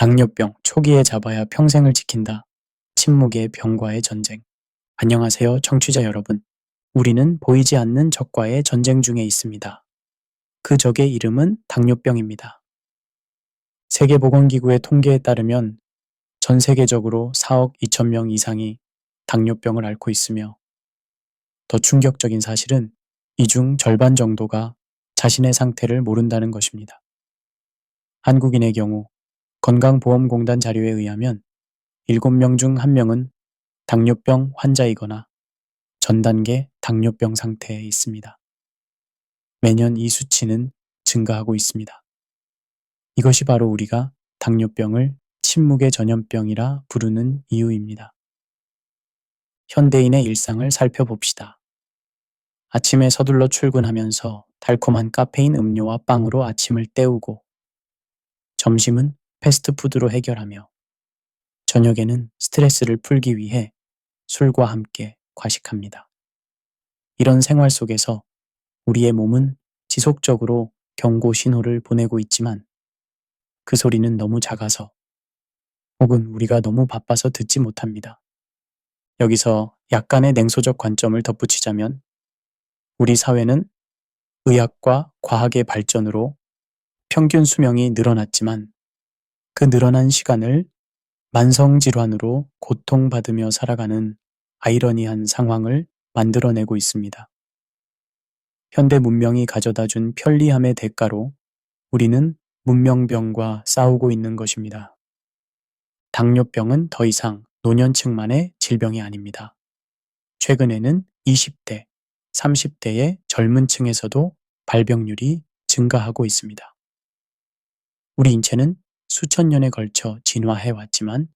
당뇨병 초기에 잡아야 평생을 지킨다. 침묵의 병과의 전쟁. 안녕하세요, 청취자 여러분. 우리는 보이지 않는 적과의 전쟁 중에 있습니다. 그 적의 이름은 당뇨병입니다. 세계보건기구의 통계에 따르면 전 세계적으로 4억 2천 명 이상이 당뇨병을 앓고 있으며, 더 충격적인 사실은 이 중 절반 정도가 자신의 상태를 모른다는 것입니다. 한국인의 경우 건강보험공단 자료에 의하면 7명 중 1명은 당뇨병 환자이거나 전 단계 당뇨병 상태에 있습니다. 매년 이 수치는 증가하고 있습니다. 이것이 바로 우리가 당뇨병을 침묵의 전염병이라 부르는 이유입니다. 현대인의 일상을 살펴봅시다. 아침에 서둘러 출근하면서 달콤한 카페인 음료와 빵으로 아침을 때우고, 점심은 패스트푸드로 해결하며, 저녁에는 스트레스를 풀기 위해 술과 함께 과식합니다. 이런 생활 속에서 우리의 몸은 지속적으로 경고 신호를 보내고 있지만, 그 소리는 너무 작아서 혹은 우리가 너무 바빠서 듣지 못합니다. 여기서 약간의 냉소적 관점을 덧붙이자면, 우리 사회는 의학과 과학의 발전으로 평균 수명이 늘어났지만, 그 늘어난 시간을 만성질환으로 고통받으며 살아가는 아이러니한 상황을 만들어내고 있습니다. 현대 문명이 가져다 준 편리함의 대가로 우리는 문명병과 싸우고 있는 것입니다. 당뇨병은 더 이상 노년층만의 질병이 아닙니다. 최근에는 20대, 30대의 젊은 층에서도 발병률이 증가하고 있습니다. 우리 인체는 수천 년에 걸쳐 진화해 왔지만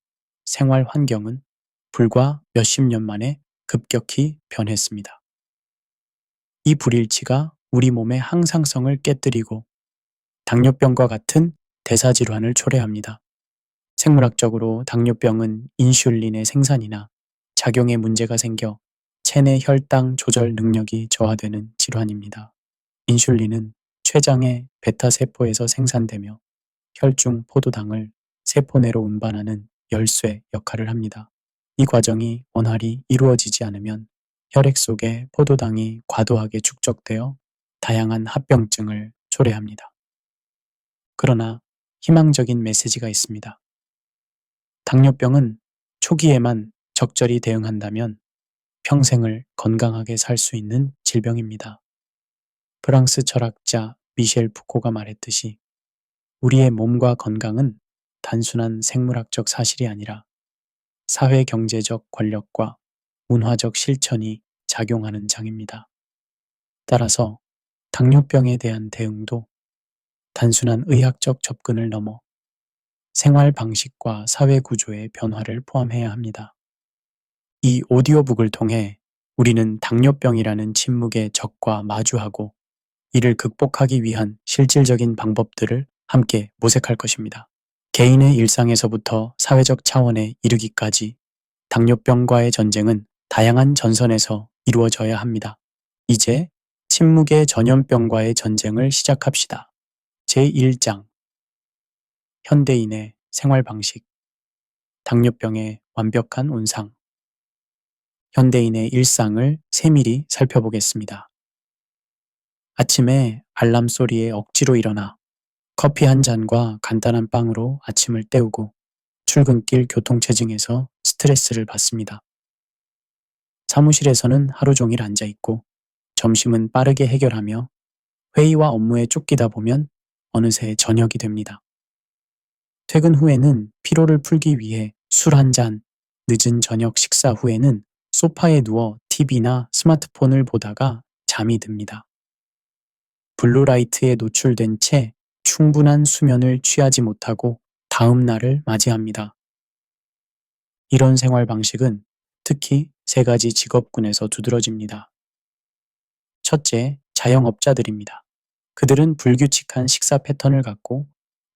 생활 환경은 불과 몇십 년 만에 급격히 변했습니다. 이 불일치가 우리 몸의 항상성을 깨뜨리고 당뇨병과 같은 대사질환을 초래합니다. 생물학적으로 당뇨병은 인슐린의 생산이나 작용에 문제가 생겨 체내 혈당 조절 능력이 저하되는 질환입니다. 인슐린은 췌장의 베타세포에서 생산되며 혈중 포도당을 세포 내로 운반하는 열쇠 역할을 합니다. 이 과정이 원활히 이루어지지 않으면 혈액 속에 포도당이 과도하게 축적되어 다양한 합병증을 초래합니다. 그러나 희망적인 메시지가 있습니다. 당뇨병은 초기에만 적절히 대응한다면 평생을 건강하게 살 수 있는 질병입니다. 프랑스 철학자 미셸 푸코가 말했듯이 우리의 몸과 건강은 단순한 생물학적 사실이 아니라 사회 경제적 권력과 문화적 실천이 작용하는 장입니다. 따라서 당뇨병에 대한 대응도 단순한 의학적 접근을 넘어 생활 방식과 사회 구조의 변화를 포함해야 합니다. 이 오디오북을 통해 우리는 당뇨병이라는 침묵의 적과 마주하고 이를 극복하기 위한 실질적인 방법들을 함께 모색할 것입니다. 개인의 일상에서부터 사회적 차원에 이르기까지 당뇨병과의 전쟁은 다양한 전선에서 이루어져야 합니다. 이제 침묵의 전염병과의 전쟁을 시작합시다. 제1장 현대인의 생활 방식, 당뇨병의 완벽한 온상. 현대인의 일상을 세밀히 살펴보겠습니다. 아침에 알람 소리에 억지로 일어나 커피 한 잔과 간단한 빵으로 아침을 때우고 출근길 교통체증에서 스트레스를 받습니다. 사무실에서는 하루 종일 앉아 있고 점심은 빠르게 해결하며 회의와 업무에 쫓기다 보면 어느새 저녁이 됩니다. 퇴근 후에는 피로를 풀기 위해 술 한 잔, 늦은 저녁 식사 후에는 소파에 누워 TV나 스마트폰을 보다가 잠이 듭니다. 블루라이트에 노출된 채 충분한 수면을 취하지 못하고 다음 날을 맞이합니다. 이런 생활 방식은 특히 세 가지 직업군에서 두드러집니다. 첫째, 자영업자들입니다. 그들은 불규칙한 식사 패턴을 갖고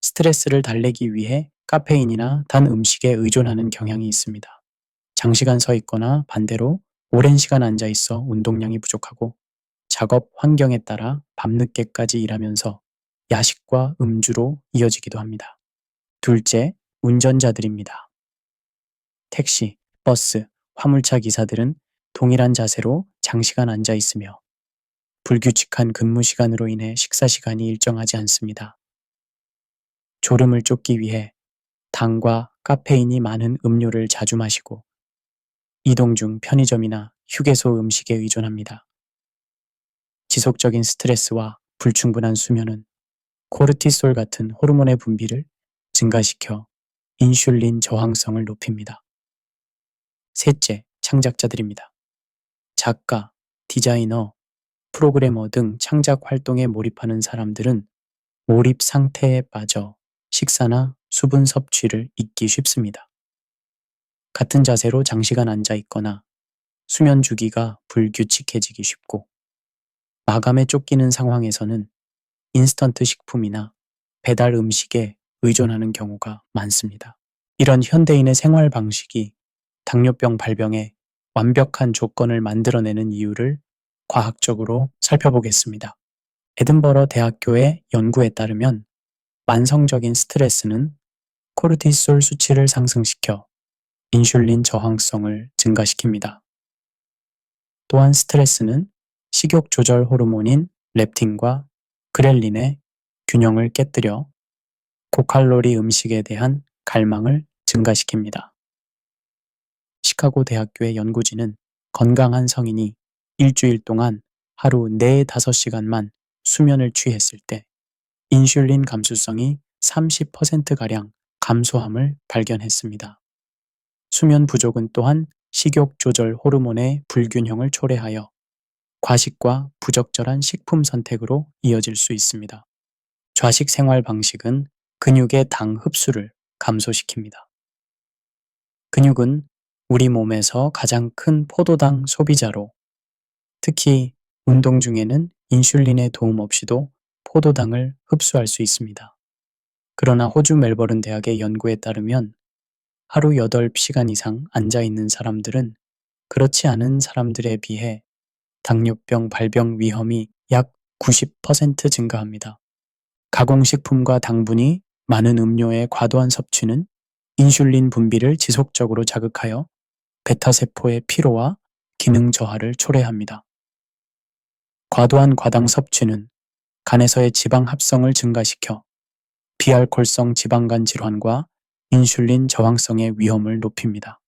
스트레스를 달래기 위해 카페인이나 단 음식에 의존하는 경향이 있습니다. 장시간 서 있거나 반대로 오랜 시간 앉아 있어 운동량이 부족하고 작업 환경에 따라 밤늦게까지 일하면서 야식과 음주로 이어지기도 합니다. 둘째, 운전자들입니다. 택시, 버스, 화물차 기사들은 동일한 자세로 장시간 앉아 있으며 불규칙한 근무 시간으로 인해 식사 시간이 일정하지 않습니다. 졸음을 쫓기 위해 당과 카페인이 많은 음료를 자주 마시고 이동 중 편의점이나 휴게소 음식에 의존합니다. 지속적인 스트레스와 불충분한 수면은 코르티솔 같은 호르몬의 분비를 증가시켜 인슐린 저항성을 높입니다. 셋째, 창작자들입니다. 작가, 디자이너, 프로그래머 등 창작 활동에 몰입하는 사람들은 몰입 상태에 빠져 식사나 수분 섭취를 잊기 쉽습니다. 같은 자세로 장시간 앉아 있거나 수면 주기가 불규칙해지기 쉽고 마감에 쫓기는 상황에서는 인스턴트 식품이나 배달 음식에 의존하는 경우가 많습니다. 이런 현대인의 생활 방식이 당뇨병 발병에 완벽한 조건을 만들어내는 이유를 과학적으로 살펴보겠습니다. 에든버러 대학교의 연구에 따르면 만성적인 스트레스는 코르티솔 수치를 상승시켜 인슐린 저항성을 증가시킵니다. 또한 스트레스는 식욕 조절 호르몬인 렙틴과 그렐린의 균형을 깨뜨려 고칼로리 음식에 대한 갈망을 증가시킵니다. 시카고 대학교의 연구진은 건강한 성인이 일주일 동안 하루 4-5시간만 수면을 취했을 때 인슐린 감수성이 30%가량 감소함을 발견했습니다. 수면 부족은 또한 식욕 조절 호르몬의 불균형을 초래하여 과식과 부적절한 식품 선택으로 이어질 수 있습니다. 좌식 생활 방식은 근육의 당 흡수를 감소시킵니다. 근육은 우리 몸에서 가장 큰 포도당 소비자로 특히 운동 중에는 인슐린의 도움 없이도 포도당을 흡수할 수 있습니다. 그러나 호주 멜버른 대학의 연구에 따르면 하루 8시간 이상 앉아 있는 사람들은 그렇지 않은 사람들에 비해 당뇨병 발병 위험이 약 90% 증가합니다. 가공식품과 당분이 많은 음료의 과도한 섭취는 인슐린 분비를 지속적으로 자극하여 베타세포의 피로와 기능 저하를 초래합니다. 과도한 과당 섭취는 간에서의 지방 합성을 증가시켜 비알코올성 지방간 질환과 인슐린 저항성의 위험을 높입니다.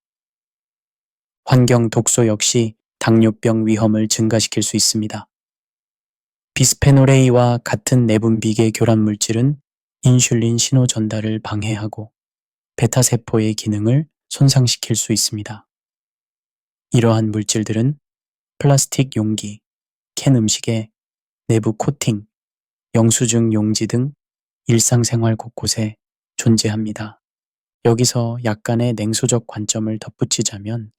환경 독소 역시 당뇨병 위험을 증가시킬 수 있습니다. 비스페놀 A와 같은 내분비계 교란 물질은 인슐린 신호 전달을 방해하고 베타세포의 기능을 손상시킬 수 있습니다. 이러한 물질들은 플라스틱 용기, 캔 음식의 내부 코팅, 영수증 용지 등 일상생활 곳곳에 존재합니다. 여기서 약간의 냉소적 관점을 덧붙이자면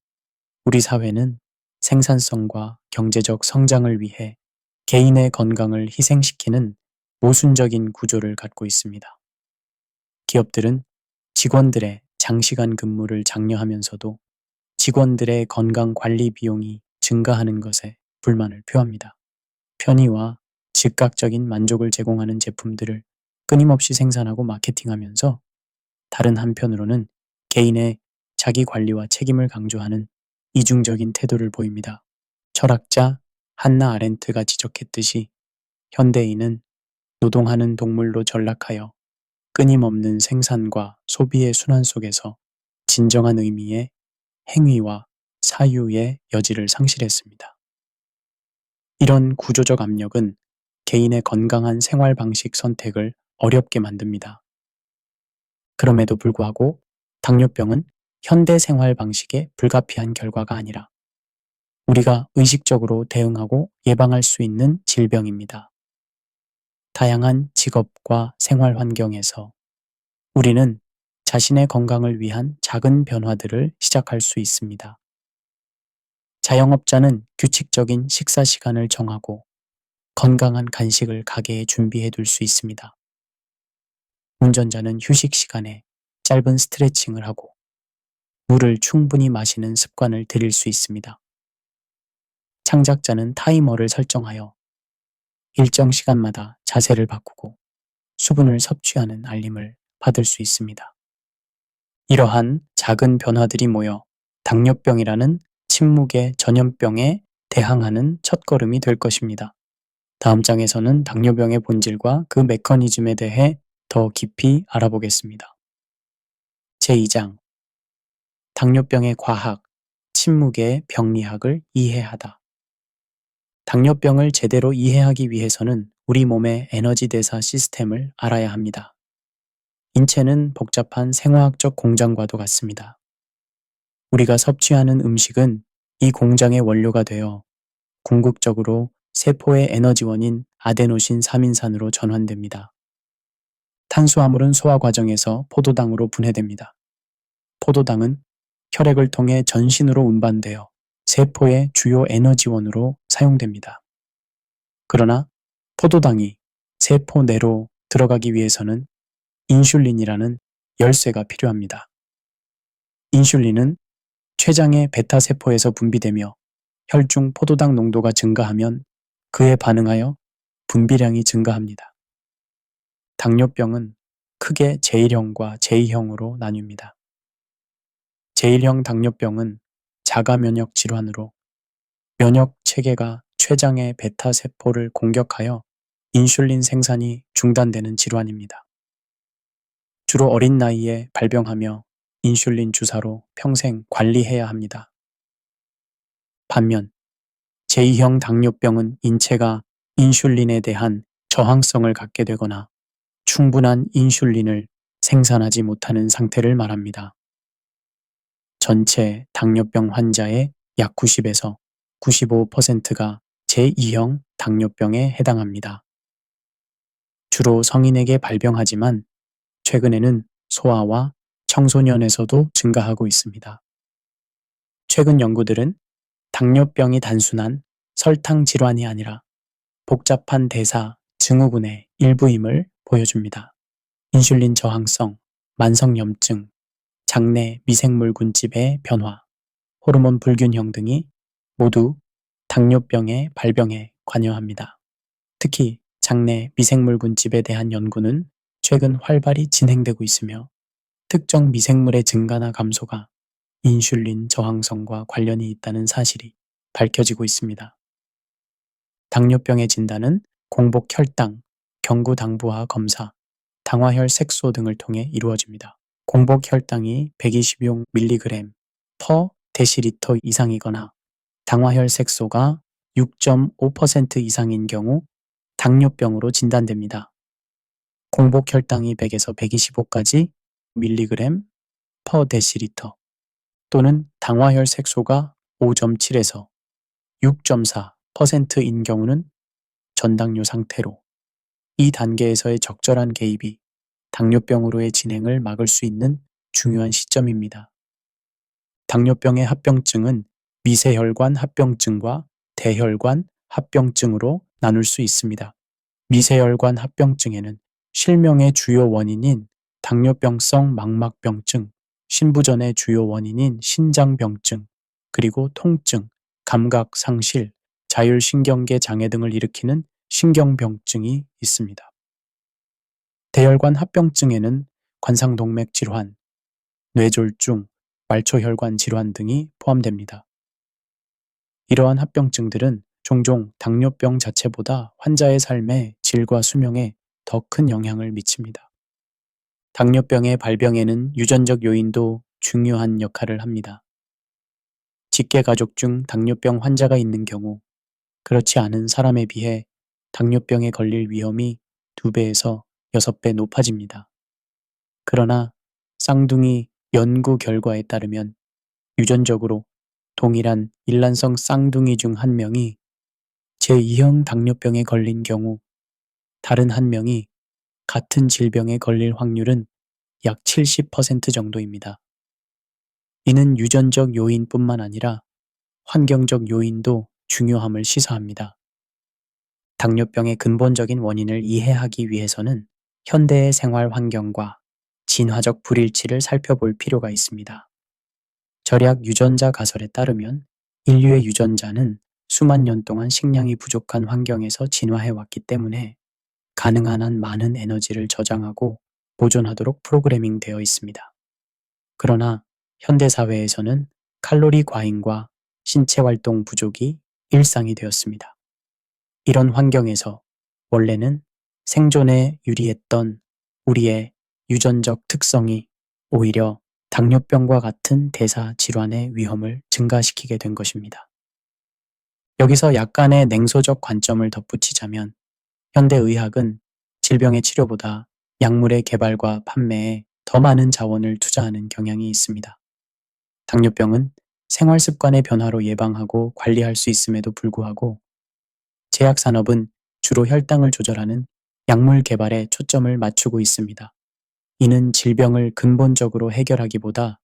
우리 사회는 생산성과 경제적 성장을 위해 개인의 건강을 희생시키는 모순적인 구조를 갖고 있습니다. 기업들은 직원들의 장시간 근무를 장려하면서도 직원들의 건강 관리 비용이 증가하는 것에 불만을 표합니다. 편의와 즉각적인 만족을 제공하는 제품들을 끊임없이 생산하고 마케팅하면서 다른 한편으로는 개인의 자기 관리와 책임을 강조하는 이중적인 태도를 보입니다. 철학자 한나 아렌트가 지적했듯이 현대인은 노동하는 동물로 전락하여 끊임없는 생산과 소비의 순환 속에서 진정한 의미의 행위와 사유의 여지를 상실했습니다. 이런 구조적 압력은 개인의 건강한 생활 방식 선택을 어렵게 만듭니다. 그럼에도 불구하고 당뇨병은 현대 생활 방식의 불가피한 결과가 아니라 우리가 의식적으로 대응하고 예방할 수 있는 질병입니다. 다양한 직업과 생활 환경에서 우리는 자신의 건강을 위한 작은 변화들을 시작할 수 있습니다. 자영업자는 규칙적인 식사 시간을 정하고 건강한 간식을 가게에 준비해 둘 수 있습니다. 운전자는 휴식 시간에 짧은 스트레칭을 하고 물을 충분히 마시는 습관을 들일 수 있습니다. 창작자는 타이머를 설정하여 일정 시간마다 자세를 바꾸고 수분을 섭취하는 알림을 받을 수 있습니다. 이러한 작은 변화들이 모여 당뇨병이라는 침묵의 전염병에 대항하는 첫걸음이 될 것입니다. 다음 장에서는 당뇨병의 본질과 그 메커니즘에 대해 더 깊이 알아보겠습니다. 제2장 당뇨병의 과학, 침묵의 병리학을 이해하다. 당뇨병을 제대로 이해하기 위해서는 우리 몸의 에너지 대사 시스템을 알아야 합니다. 인체는 복잡한 생화학적 공장과도 같습니다. 우리가 섭취하는 음식은 이 공장의 원료가 되어 궁극적으로 세포의 에너지원인 아데노신 3인산으로 전환됩니다. 탄수화물은 소화 과정에서 포도당으로 분해됩니다. 포도당은 혈액을 통해 전신으로 운반되어 세포의 주요 에너지원으로 사용됩니다. 그러나 포도당이 세포 내로 들어가기 위해서는 인슐린이라는 열쇠가 필요합니다. 인슐린은 췌장의 베타세포에서 분비되며 혈중 포도당 농도가 증가하면 그에 반응하여 분비량이 증가합니다. 당뇨병은 크게 제1형과 제2형으로 나뉩니다. 제1형 당뇨병은 자가 면역 질환으로 면역 체계가 췌장의 베타세포를 공격하여 인슐린 생산이 중단되는 질환입니다. 주로 어린 나이에 발병하며 인슐린 주사로 평생 관리해야 합니다. 반면 제2형 당뇨병은 인체가 인슐린에 대한 저항성을 갖게 되거나 충분한 인슐린을 생산하지 못하는 상태를 말합니다. 전체 당뇨병 환자의 약 90에서 95%가 제2형 당뇨병에 해당합니다. 주로 성인에게 발병하지만 최근에는 소아와 청소년에서도 증가하고 있습니다. 최근 연구들은 당뇨병이 단순한 설탕 질환이 아니라 복잡한 대사 증후군의 일부임을 보여줍니다. 인슐린 저항성, 만성염증, 장내 미생물군집의 변화, 호르몬 불균형 등이 모두 당뇨병의 발병에 관여합니다. 특히 장내 미생물군집에 대한 연구는 최근 활발히 진행되고 있으며 특정 미생물의 증가나 감소가 인슐린 저항성과 관련이 있다는 사실이 밝혀지고 있습니다. 당뇨병의 진단은 공복 혈당, 경구당부화 검사, 당화혈 색소 등을 통해 이루어집니다. 공복 혈당이 126mg per 데시리터 이상이거나 당화혈 색소가 6.5% 이상인 경우 당뇨병으로 진단됩니다. 공복 혈당이 100에서 125까지 mg per 데시리터 또는 당화혈 색소가 5.7에서 6.4%인 경우는 전당뇨 상태로 이 단계에서의 적절한 개입이 당뇨병으로의 진행을 막을 수 있는 중요한 시점입니다. 당뇨병의 합병증은 미세혈관 합병증과 대혈관 합병증으로 나눌 수 있습니다. 미세혈관 합병증에는 실명의 주요 원인인 당뇨병성 망막병증, 신부전의 주요 원인인 신장병증, 그리고 통증, 감각 상실, 자율신경계 장애 등을 일으키는 신경병증이 있습니다. 대혈관 합병증에는 관상동맥 질환, 뇌졸중, 말초혈관 질환 등이 포함됩니다. 이러한 합병증들은 종종 당뇨병 자체보다 환자의 삶의 질과 수명에 더 큰 영향을 미칩니다. 당뇨병의 발병에는 유전적 요인도 중요한 역할을 합니다. 직계가족 중 당뇨병 환자가 있는 경우 그렇지 않은 사람에 비해 당뇨병에 걸릴 위험이 2배에서 6배 높아집니다. 그러나 쌍둥이 연구 결과에 따르면 유전적으로 동일한 일란성 쌍둥이 중 한 명이 제2형 당뇨병에 걸린 경우 다른 한 명이 같은 질병에 걸릴 확률은 약 70% 정도입니다. 이는 유전적 요인뿐만 아니라 환경적 요인도 중요함을 시사합니다. 당뇨병의 근본적인 원인을 이해하기 위해서는 현대의 생활 환경과 진화적 불일치를 살펴볼 필요가 있습니다. 절약 유전자 가설에 따르면 인류의 유전자는 수만 년 동안 식량이 부족한 환경에서 진화해 왔기 때문에 가능한 한 많은 에너지를 저장하고 보존하도록 프로그래밍 되어 있습니다. 그러나 현대사회에서는 칼로리 과잉과 신체 활동 부족이 일상이 되었습니다. 이런 환경에서 원래는 생존에 유리했던 우리의 유전적 특성이 오히려 당뇨병과 같은 대사 질환의 위험을 증가시키게 된 것입니다. 여기서 약간의 냉소적 관점을 덧붙이자면 현대의학은 질병의 치료보다 약물의 개발과 판매에 더 많은 자원을 투자하는 경향이 있습니다. 당뇨병은 생활 습관의 변화로 예방하고 관리할 수 있음에도 불구하고 제약산업은 주로 혈당을 조절하는 약물 개발에 초점을 맞추고 있습니다. 이는 질병을 근본적으로 해결하기보다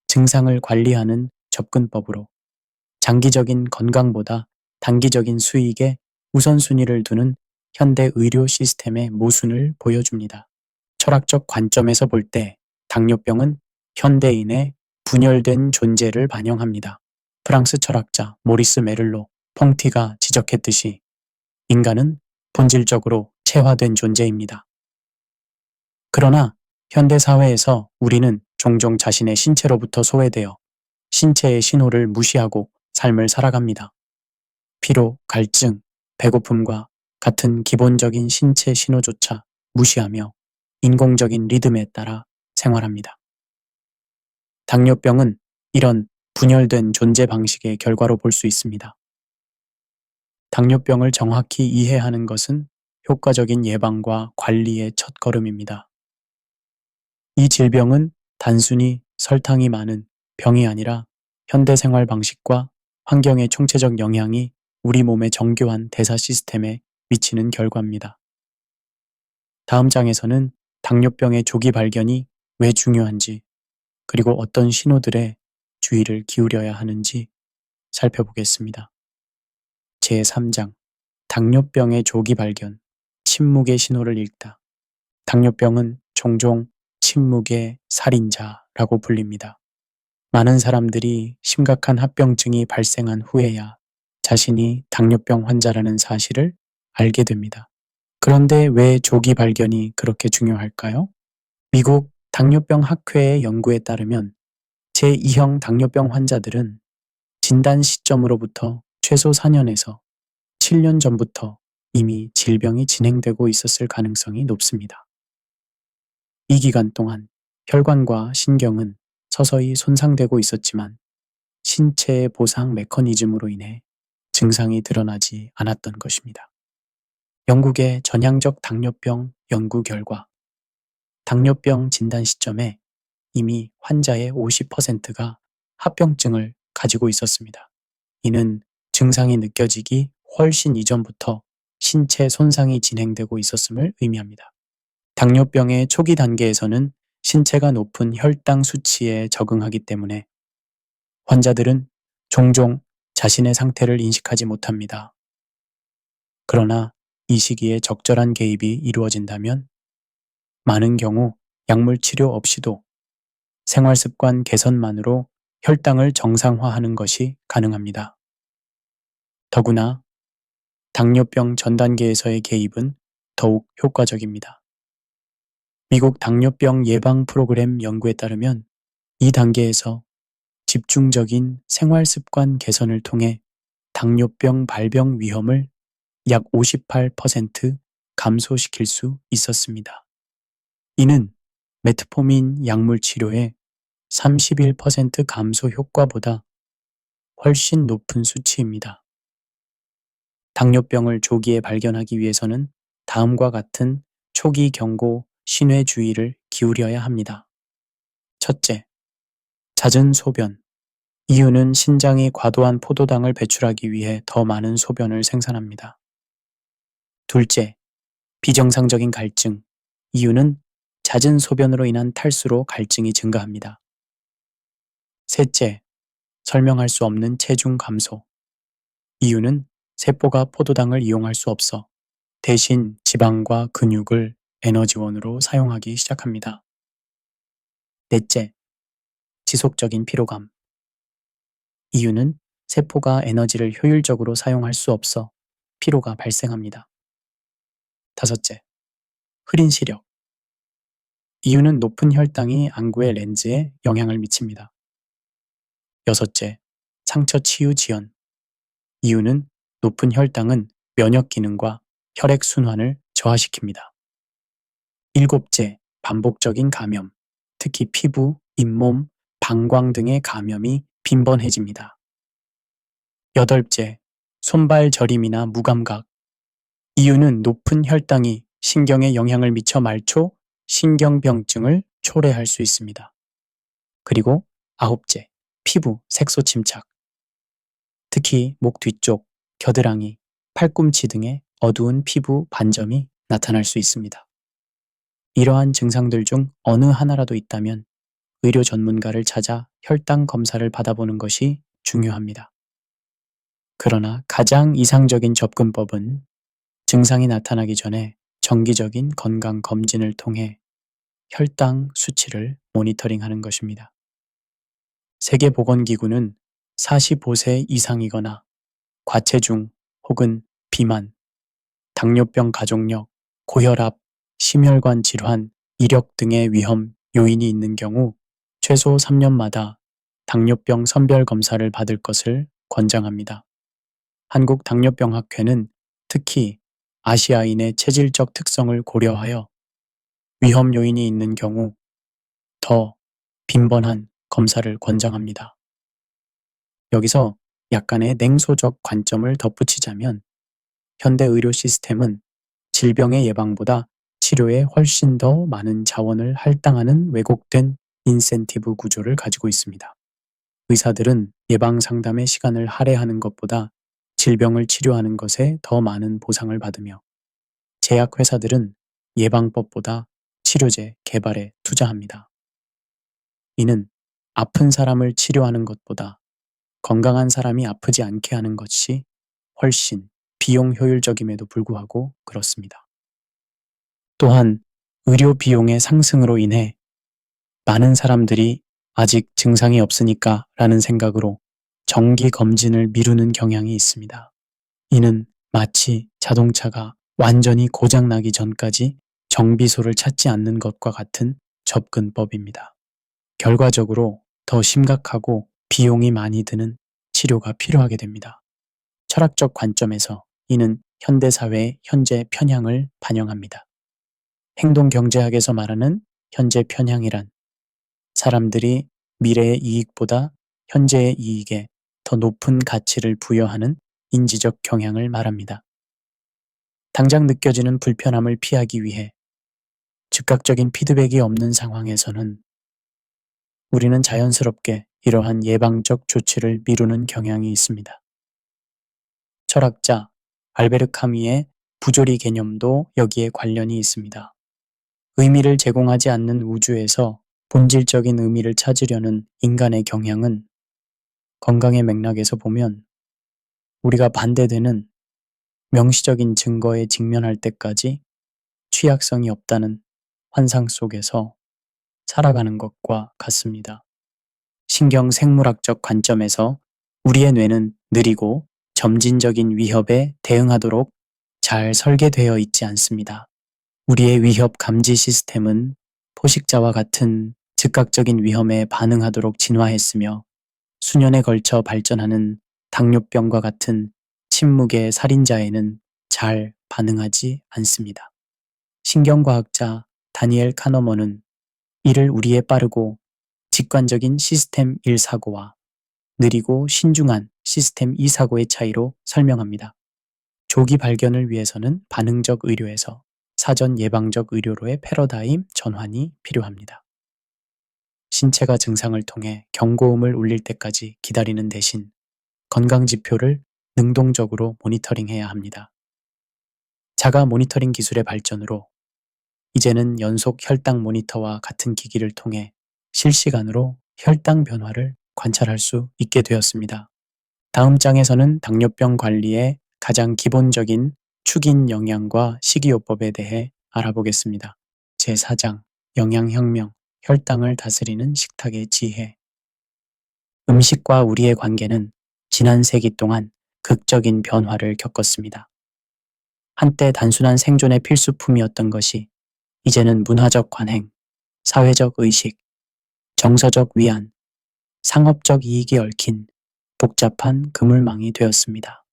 증상을 관리하는 접근법으로 장기적인 건강보다 단기적인 수익에 우선순위를 두는 현대 의료 시스템의 모순을 보여줍니다. 철학적 관점에서 볼 때 당뇨병은 현대인의 분열된 존재를 반영합니다. 프랑스 철학자 모리스 메를로 퐁티가 지적했듯이 인간은 본질적으로 체화된 존재입니다. 그러나 현대사회에서 우리는 종종 자신의 신체로부터 소외되어 신체의 신호를 무시하고 삶을 살아갑니다. 피로, 갈증, 배고픔과 같은 기본적인 신체 신호조차 무시하며 인공적인 리듬에 따라 생활합니다. 당뇨병은 이런 분열된 존재 방식의 결과로 볼 수 있습니다. 당뇨병을 정확히 이해하는 것은 효과적인 예방과 관리의 첫걸음입니다. 이 질병은 단순히 설탕이 많은 병이 아니라 현대 생활 방식과 환경의 총체적 영향이 우리 몸의 정교한 대사 시스템에 미치는 결과입니다. 다음 장에서는 당뇨병의 조기 발견이 왜 중요한지, 그리고 어떤 신호들에 주의를 기울여야 하는지 살펴보겠습니다. 제3장 당뇨병의 조기 발견, 침묵의 신호를 읽다. 당뇨병은 종종 침묵의 살인자라고 불립니다. 많은 사람들이 심각한 합병증이 발생한 후에야 자신이 당뇨병 환자라는 사실을 알게 됩니다. 그런데 왜 조기 발견이 그렇게 중요할까요? 미국 당뇨병 학회의 연구에 따르면 제2형 당뇨병 환자들은 진단 시점으로부터 최소 4년에서 7년 전부터 이미 질병이 진행되고 있었을 가능성이 높습니다. 이 기간 동안 혈관과 신경은 서서히 손상되고 있었지만 신체의 보상 메커니즘으로 인해 증상이 드러나지 않았던 것입니다. 영국의 전향적 당뇨병 연구 결과 당뇨병 진단 시점에 이미 환자의 50%가 합병증을 가지고 있었습니다. 이는 증상이 느껴지기 훨씬 이전부터 신체 손상이 진행되고 있었음을 의미합니다. 당뇨병의 초기 단계에서는 신체가 높은 혈당 수치에 적응하기 때문에 환자들은 종종 자신의 상태를 인식하지 못합니다. 그러나 이 시기에 적절한 개입이 이루어진다면 많은 경우 약물 치료 없이도 생활습관 개선만으로 혈당을 정상화하는 것이 가능합니다. 더구나 당뇨병 전 단계에서의 개입은 더욱 효과적입니다. 미국 당뇨병 예방 프로그램 연구에 따르면 이 단계에서 집중적인 생활습관 개선을 통해 당뇨병 발병 위험을 약 58% 감소시킬 수 있었습니다. 이는 메트포민 약물 치료의 31% 감소 효과보다 훨씬 높은 수치입니다. 당뇨병을 조기에 발견하기 위해서는 다음과 같은 초기 경고 신뢰 주의를 기울여야 합니다. 첫째, 잦은 소변. 이유는 신장이 과도한 포도당을 배출하기 위해 더 많은 소변을 생산합니다. 둘째, 비정상적인 갈증. 이유는 잦은 소변으로 인한 탈수로 갈증이 증가합니다. 셋째, 설명할 수 없는 체중 감소. 이유는 세포가 포도당을 이용할 수 없어 대신 지방과 근육을 에너지원으로 사용하기 시작합니다. 넷째, 지속적인 피로감. 이유는 세포가 에너지를 효율적으로 사용할 수 없어 피로가 발생합니다. 다섯째, 흐린 시력. 이유는 높은 혈당이 안구의 렌즈에 영향을 미칩니다. 여섯째, 상처 치유 지연. 이유는 높은 혈당은 면역 기능과 혈액 순환을 저하시킵니다. 일곱째, 반복적인 감염, 특히 피부, 잇몸, 방광 등의 감염이 빈번해집니다. 여덟째, 손발 저림이나 무감각. 이유는 높은 혈당이 신경에 영향을 미쳐 말초 신경병증을 초래할 수 있습니다. 그리고 아홉째, 피부, 색소 침착. 특히 목 뒤쪽, 겨드랑이, 팔꿈치 등의 어두운 피부 반점이 나타날 수 있습니다. 이러한 증상들 중 어느 하나라도 있다면 의료 전문가를 찾아 혈당 검사를 받아보는 것이 중요합니다. 그러나 가장 이상적인 접근법은 증상이 나타나기 전에 정기적인 건강 검진을 통해 혈당 수치를 모니터링하는 것입니다. 세계보건기구는 45세 이상이거나 과체중 혹은 비만, 당뇨병 가족력, 고혈압, 심혈관 질환, 이력 등의 위험 요인이 있는 경우 최소 3년마다 당뇨병 선별 검사를 받을 것을 권장합니다. 한국당뇨병학회는 특히 아시아인의 체질적 특성을 고려하여 위험 요인이 있는 경우 더 빈번한 검사를 권장합니다. 여기서 약간의 냉소적 관점을 덧붙이자면 현대 의료 시스템은 질병의 예방보다 치료에 훨씬 더 많은 자원을 할당하는 왜곡된 인센티브 구조를 가지고 있습니다. 의사들은 예방 상담의 시간을 할애하는 것보다 질병을 치료하는 것에 더 많은 보상을 받으며 제약회사들은 예방법보다 치료제 개발에 투자합니다. 이는 아픈 사람을 치료하는 것보다 건강한 사람이 아프지 않게 하는 것이 훨씬 비용 효율적임에도 불구하고 그렇습니다. 또한 의료 비용의 상승으로 인해 많은 사람들이 아직 증상이 없으니까 라는 생각으로 정기 검진을 미루는 경향이 있습니다. 이는 마치 자동차가 완전히 고장나기 전까지 정비소를 찾지 않는 것과 같은 접근법입니다. 결과적으로 더 심각하고 비용이 많이 드는 치료가 필요하게 됩니다. 철학적 관점에서 이는 현대사회의 현재 편향을 반영합니다. 행동경제학에서 말하는 현재 편향이란 사람들이 미래의 이익보다 현재의 이익에 더 높은 가치를 부여하는 인지적 경향을 말합니다. 당장 느껴지는 불편함을 피하기 위해 즉각적인 피드백이 없는 상황에서는 우리는 자연스럽게 이러한 예방적 조치를 미루는 경향이 있습니다. 철학자 알베르 카뮈의 부조리 개념도 여기에 관련이 있습니다. 의미를 제공하지 않는 우주에서 본질적인 의미를 찾으려는 인간의 경향은 건강의 맥락에서 보면 우리가 반대되는 명시적인 증거에 직면할 때까지 취약성이 없다는 환상 속에서 살아가는 것과 같습니다. 신경생물학적 관점에서 우리의 뇌는 느리고 점진적인 위협에 대응하도록 잘 설계되어 있지 않습니다. 우리의 위협 감지 시스템은 포식자와 같은 즉각적인 위험에 반응하도록 진화했으며 수년에 걸쳐 발전하는 당뇨병과 같은 침묵의 살인자에는 잘 반응하지 않습니다. 신경과학자 다니엘 카너먼은 이를 우리의 빠르고 직관적인 시스템 1 사고와 느리고 신중한 시스템 2 사고의 차이로 설명합니다. 조기 발견을 위해서는 반응적 의료에서 사전 예방적 의료로의 패러다임 전환이 필요합니다. 신체가 증상을 통해 경고음을 울릴 때까지 기다리는 대신 건강지표를 능동적으로 모니터링해야 합니다. 자가 모니터링 기술의 발전으로 이제는 연속 혈당 모니터와 같은 기기를 통해 실시간으로 혈당 변화를 관찰할 수 있게 되었습니다. 다음 장에서는 당뇨병 관리의 가장 기본적인 축인 영양과 식이요법에 대해 알아보겠습니다. 제4장 영양혁명, 혈당을 다스리는 식탁의 지혜. 음식과 우리의 관계는 지난 세기 동안 극적인 변화를 겪었습니다. 한때 단순한 생존의 필수품이었던 것이 이제는 문화적 관행, 사회적 의식, 정서적 위안, 상업적 이익이 얽힌 복잡한 그물망이 되었습니다.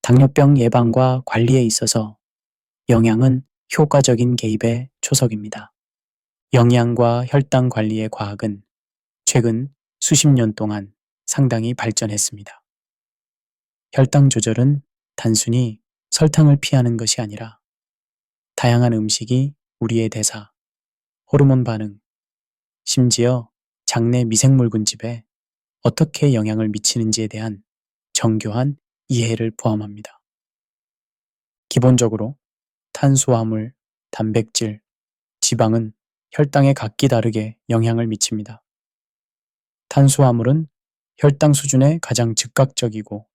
당뇨병 예방과 관리에 있어서 영양은 효과적인 개입의 초석입니다. 영양과 혈당 관리의 과학은 최근 수십 년 동안 상당히 발전했습니다. 혈당 조절은 단순히 설탕을 피하는 것이 아니라 다양한 음식이 우리의 대사, 호르몬 반응, 심지어 장내 미생물군집에 어떻게 영향을 미치는지에 대한 정교한 이해를 포함합니다. 기본적으로 탄수화물, 단백질, 지방은 혈당에 각기 다르게 영향을 미칩니다. 탄수화물은 혈당 수준에 가장 즉각적이고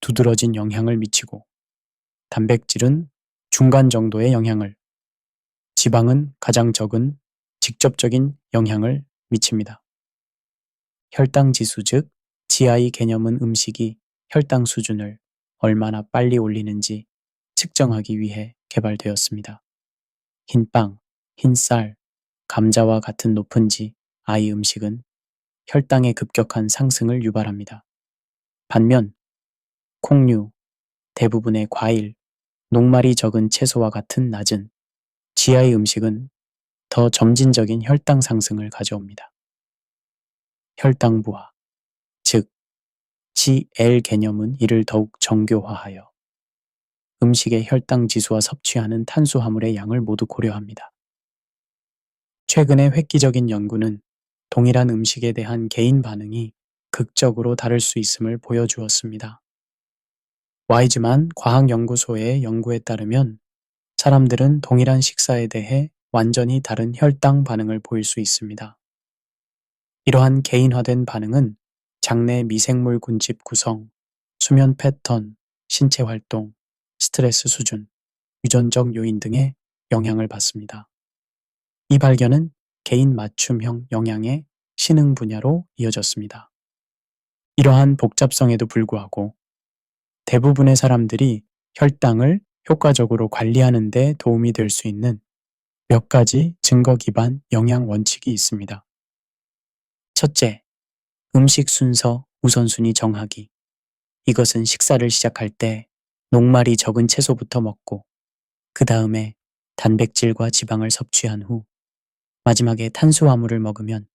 두드러진 영향을 미치고, 단백질은 중간 정도의 영향을, 지방은 가장 적은 직접적인 영향을 미칩니다. 혈당 지수 즉 GI 개념은 음식이 혈당 수준을 얼마나 빨리 올리는지 측정하기 위해 개발되었습니다. 흰빵, 흰쌀, 감자와 같은 높은 GI 음식은 혈당의 급격한 상승을 유발합니다. 반면 콩류, 대부분의 과일, 녹말이 적은 채소와 같은 낮은 GI 음식은 더 점진적인 혈당 상승을 가져옵니다. 혈당 부하, 즉 GL 개념은 이를 더욱 정교화하여 음식의 혈당 지수와 섭취하는 탄수화물의 양을 모두 고려합니다. 최근의 획기적인 연구는 동일한 음식에 대한 개인 반응이 극적으로 다를 수 있음을 보여주었습니다. 와이즈만 과학연구소의 연구에 따르면 사람들은 동일한 식사에 대해 완전히 다른 혈당 반응을 보일 수 있습니다. 이러한 개인화된 반응은 장내 미생물 군집 구성, 수면 패턴, 신체 활동, 스트레스 수준, 유전적 요인 등의 영향을 받습니다. 이 발견은 개인 맞춤형 영양의 신흥 분야로 이어졌습니다. 이러한 복잡성에도 불구하고 대부분의 사람들이 혈당을 효과적으로 관리하는 데 도움이 될 수 있는 몇 가지 증거 기반 영양 원칙이 있습니다. 첫째, 음식 순서 우선순위 정하기. 이것은 식사를 시작할 때 녹말이 적은 채소부터 먹고 그 다음에 단백질과 지방을 섭취한 후 마지막에 탄수화물을 먹으면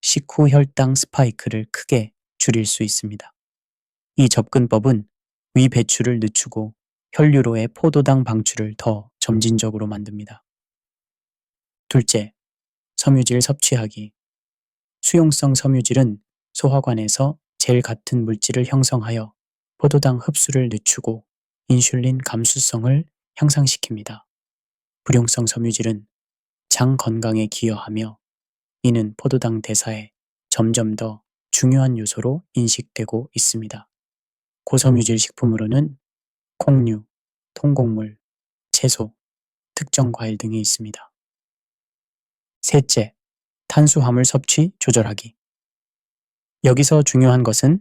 식후 혈당 스파이크를 크게 줄일 수 있습니다. 이 접근법은 위 배출을 늦추고 혈류로의 포도당 방출을 더 점진적으로 만듭니다. 둘째, 섬유질 섭취하기. 수용성 섬유질은 소화관에서 젤 같은 물질을 형성하여 포도당 흡수를 늦추고 인슐린 감수성을 향상시킵니다. 불용성 섬유질은 장 건강에 기여하며 이는 포도당 대사에 점점 더 중요한 요소로 인식되고 있습니다. 고섬유질 식품으로는 콩류, 통곡물, 채소, 특정 과일 등이 있습니다. 셋째, 탄수화물 섭취 조절하기. 여기서 중요한 것은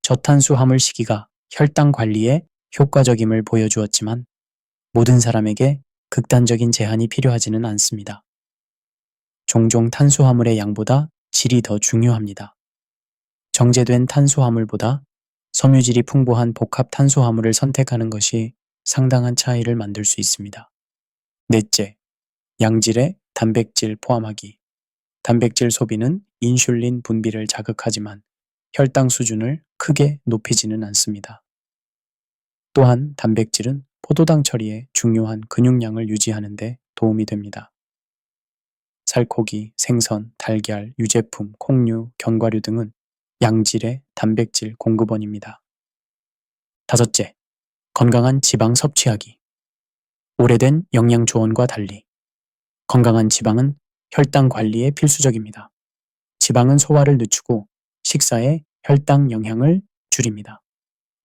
저탄수화물 시기가 혈당 관리에 효과적임을 보여주었지만 모든 사람에게 극단적인 제한이 필요하지는 않습니다. 종종 탄수화물의 양보다 질이 더 중요합니다. 정제된 탄수화물보다 섬유질이 풍부한 복합 탄수화물을 선택하는 것이 상당한 차이를 만들 수 있습니다. 넷째, 양질의 단백질 포함하기. 단백질 소비는 인슐린 분비를 자극하지만 혈당 수준을 크게 높이지는 않습니다. 또한 단백질은 포도당 처리에 중요한 근육량을 유지하는 데 도움이 됩니다. 살코기, 생선, 달걀, 유제품, 콩류, 견과류 등은 양질의 단백질 공급원입니다. 다섯째, 건강한 지방 섭취하기. 오래된 영양 조언과 달리 건강한 지방은 혈당 관리에 필수적입니다. 지방은 소화를 늦추고 식사에 혈당 영향을 줄입니다.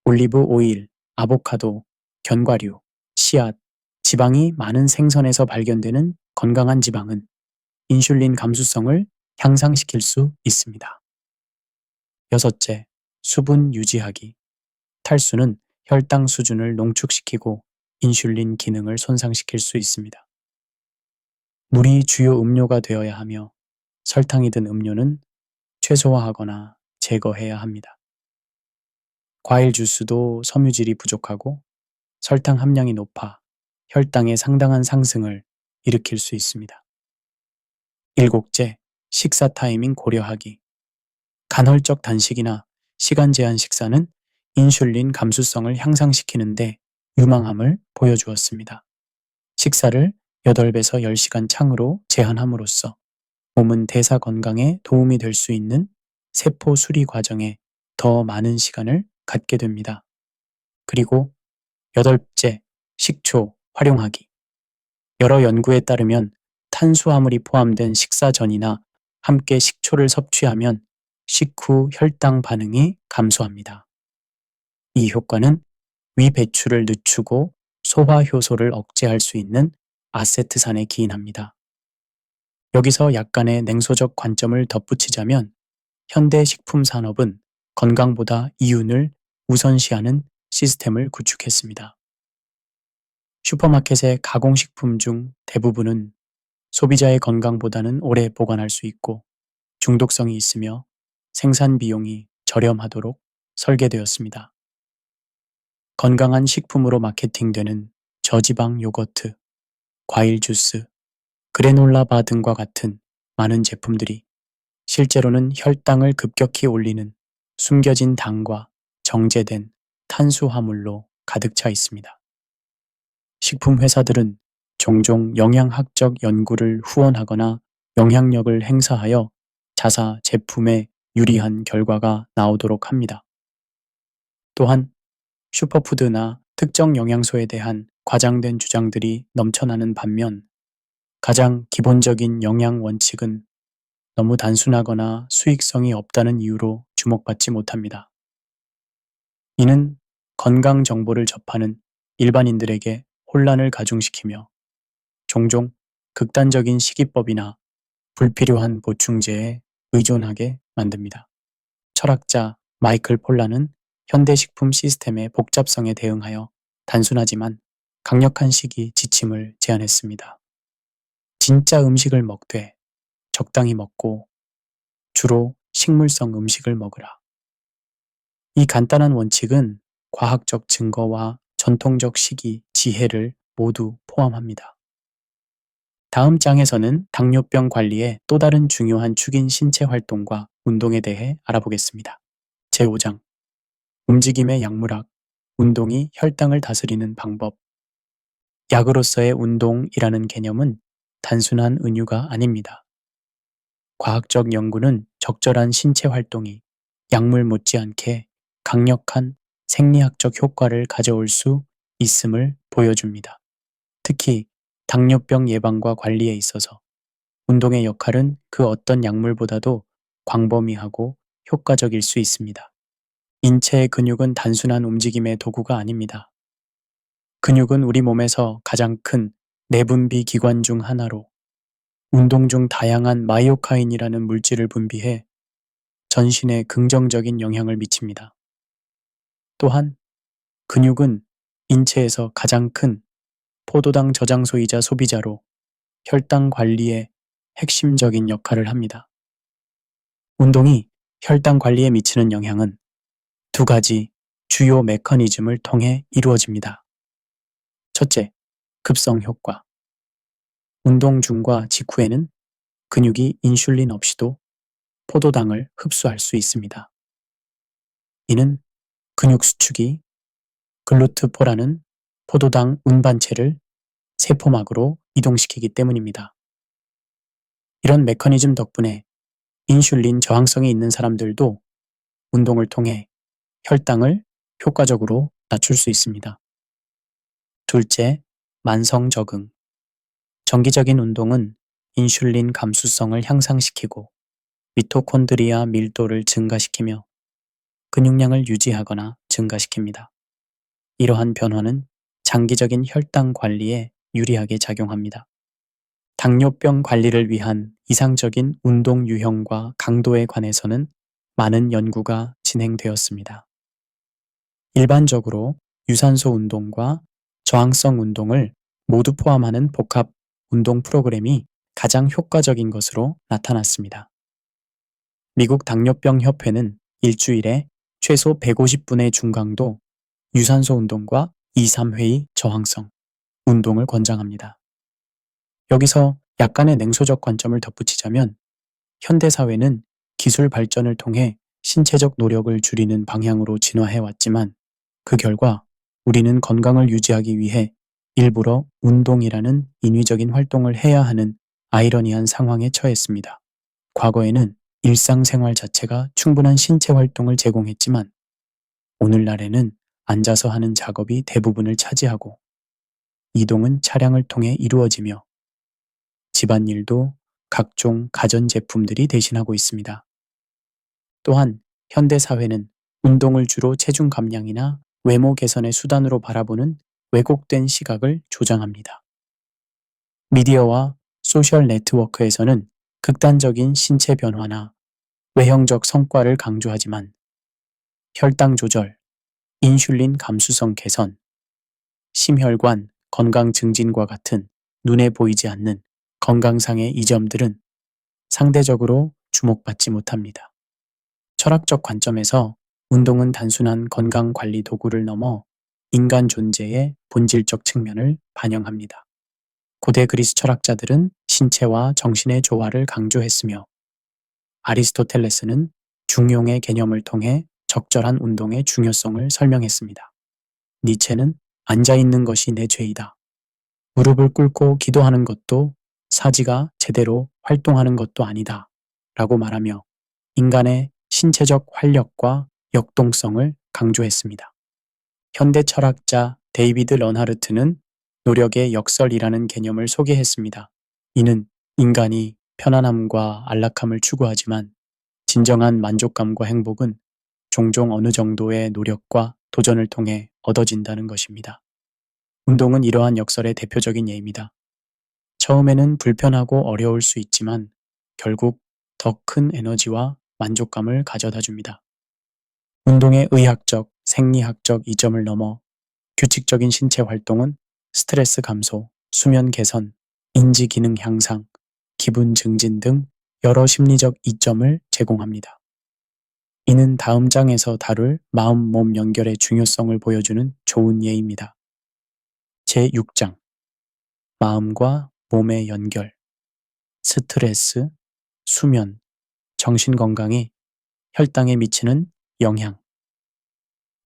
올리브 오일, 아보카도, 견과류, 씨앗, 지방이 많은 생선에서 발견되는 건강한 지방은 인슐린 감수성을 향상시킬 수 있습니다. 여섯째, 수분 유지하기. 탈수는 혈당 수준을 농축시키고 인슐린 기능을 손상시킬 수 있습니다. 물이 주요 음료가 되어야 하며 설탕이 든 음료는 최소화하거나 제거해야 합니다. 과일 주스도 섬유질이 부족하고 설탕 함량이 높아 혈당의 상당한 상승을 일으킬 수 있습니다. 일곱째, 식사 타이밍 고려하기. 간헐적 단식이나 시간 제한 식사는 인슐린 감수성을 향상시키는데 유망함을 보여주었습니다. 식사를 8배에서 10시간 창으로 제한함으로써 몸은 대사 건강에 도움이 될 수 있는 세포 수리 과정에 더 많은 시간을 갖게 됩니다. 그리고 여덟째, 식초 활용하기. 여러 연구에 따르면 탄수화물이 포함된 식사 전이나 함께 식초를 섭취하면 식후 혈당 반응이 감소합니다. 이 효과는 위 배출을 늦추고 소화 효소를 억제할 수 있는 아세트산에 기인합니다. 여기서 약간의 냉소적 관점을 덧붙이자면 현대 식품 산업은 건강보다 이윤을 우선시하는 시스템을 구축했습니다. 슈퍼마켓의 가공식품 중 대부분은 소비자의 건강보다는 오래 보관할 수 있고 중독성이 있으며 생산 비용이 저렴하도록 설계되었습니다. 건강한 식품으로 마케팅되는 저지방 요거트, 과일 주스, 그래놀라 바 등과 같은 많은 제품들이 실제로는 혈당을 급격히 올리는 숨겨진 당과 정제된 탄수화물로 가득 차 있습니다. 식품 회사들은 종종 영양학적 연구를 후원하거나 영향력을 행사하여 자사 제품에 유리한 결과가 나오도록 합니다. 또한 슈퍼푸드나 특정 영양소에 대한 과장된 주장들이 넘쳐나는 반면 가장 기본적인 영양 원칙은 너무 단순하거나 수익성이 없다는 이유로 주목받지 못합니다. 이는 건강 정보를 접하는 일반인들에게 혼란을 가중시키며 종종 극단적인 식이법이나 불필요한 보충제에 의존하게 만듭니다. 철학자 마이클 폴란은 현대식품 시스템의 복잡성에 대응하여 단순하지만 강력한 식이 지침을 제안했습니다. 진짜 음식을 먹되 적당히 먹고 주로 식물성 음식을 먹으라. 이 간단한 원칙은 과학적 증거와 전통적 식이 지혜를 모두 포함합니다. 다음 장에서는 당뇨병 관리의 또 다른 중요한 축인 신체 활동과 운동에 대해 알아보겠습니다. 제5장 움직임의 약물학, 운동이 혈당을 다스리는 방법. 약으로서의 운동이라는 개념은 단순한 은유가 아닙니다. 과학적 연구는 적절한 신체 활동이 약물 못지않게 강력한 생리학적 효과를 가져올 수 있음을 보여줍니다. 특히 당뇨병 예방과 관리에 있어서 운동의 역할은 그 어떤 약물보다도 광범위하고 효과적일 수 있습니다. 인체의 근육은 단순한 움직임의 도구가 아닙니다. 근육은 우리 몸에서 가장 큰 내분비 기관 중 하나로 운동 중 다양한 마이오카인이라는 물질을 분비해 전신에 긍정적인 영향을 미칩니다. 또한 근육은 인체에서 가장 큰 포도당 저장소이자 소비자로 혈당 관리에 핵심적인 역할을 합니다. 운동이 혈당 관리에 미치는 영향은 두 가지 주요 메커니즘을 통해 이루어집니다. 첫째, 급성 효과. 운동 중과 직후에는 근육이 인슐린 없이도 포도당을 흡수할 수 있습니다. 이는 근육 수축이 글루트포라는 포도당 운반체를 세포막으로 이동시키기 때문입니다. 이런 메커니즘 덕분에 인슐린 저항성이 있는 사람들도 운동을 통해 혈당을 효과적으로 낮출 수 있습니다. 둘째, 만성 적응. 정기적인 운동은 인슐린 감수성을 향상시키고 미토콘드리아 밀도를 증가시키며 근육량을 유지하거나 증가시킵니다. 이러한 변화는 장기적인 혈당 관리에 유리하게 작용합니다. 당뇨병 관리를 위한 이상적인 운동 유형과 강도에 관해서는 많은 연구가 진행되었습니다. 일반적으로 유산소 운동과 저항성 운동을 모두 포함하는 복합 운동 프로그램이 가장 효과적인 것으로 나타났습니다. 미국 당뇨병 협회는 일주일에 최소 150분의 중강도 유산소 운동과 2, 3회의 저항성 운동을 권장합니다. 여기서 약간의 냉소적 관점을 덧붙이자면 현대사회는 기술 발전을 통해 신체적 노력을 줄이는 방향으로 진화해 왔지만 그 결과 우리는 건강을 유지하기 위해 일부러 운동이라는 인위적인 활동을 해야 하는 아이러니한 상황에 처했습니다. 과거에는 일상생활 자체가 충분한 신체 활동을 제공했지만 오늘날에는 앉아서 하는 작업이 대부분을 차지하고 이동은 차량을 통해 이루어지며 집안일도 각종 가전제품들이 대신하고 있습니다. 또한 현대사회는 운동을 주로 체중 감량이나 외모 개선의 수단으로 바라보는 왜곡된 시각을 조장합니다. 미디어와 소셜 네트워크에서는 극단적인 신체 변화나 외형적 성과를 강조하지만 혈당 조절, 인슐린 감수성 개선, 심혈관 건강 증진과 같은 눈에 보이지 않는 건강상의 이점들은 상대적으로 주목받지 못합니다. 철학적 관점에서 운동은 단순한 건강 관리 도구를 넘어 인간 존재의 본질적 측면을 반영합니다. 고대 그리스 철학자들은 신체와 정신의 조화를 강조했으며 아리스토텔레스는 중용의 개념을 통해 적절한 운동의 중요성을 설명했습니다. 니체는 앉아 있는 것이 내 죄이다. 무릎을 꿇고 기도하는 것도 사지가 제대로 활동하는 것도 아니다. 라고 말하며 인간의 신체적 활력과 역동성을 강조했습니다. 현대 철학자 데이비드 런하르트는 노력의 역설이라는 개념을 소개했습니다. 이는 인간이 편안함과 안락함을 추구하지만 진정한 만족감과 행복은 종종 어느 정도의 노력과 도전을 통해 얻어진다는 것입니다. 운동은 이러한 역설의 대표적인 예입니다. 처음에는 불편하고 어려울 수 있지만 결국 더 큰 에너지와 만족감을 가져다 줍니다. 운동의 의학적, 생리학적 이점을 넘어 규칙적인 신체 활동은 스트레스 감소, 수면 개선, 인지 기능 향상, 기분 증진 등 여러 심리적 이점을 제공합니다. 이는 다음 장에서 다룰 마음-몸 연결의 중요성을 보여주는 좋은 예입니다. 제6장 마음과 몸의 연결, 스트레스, 수면, 정신건강이 혈당에 미치는 영향.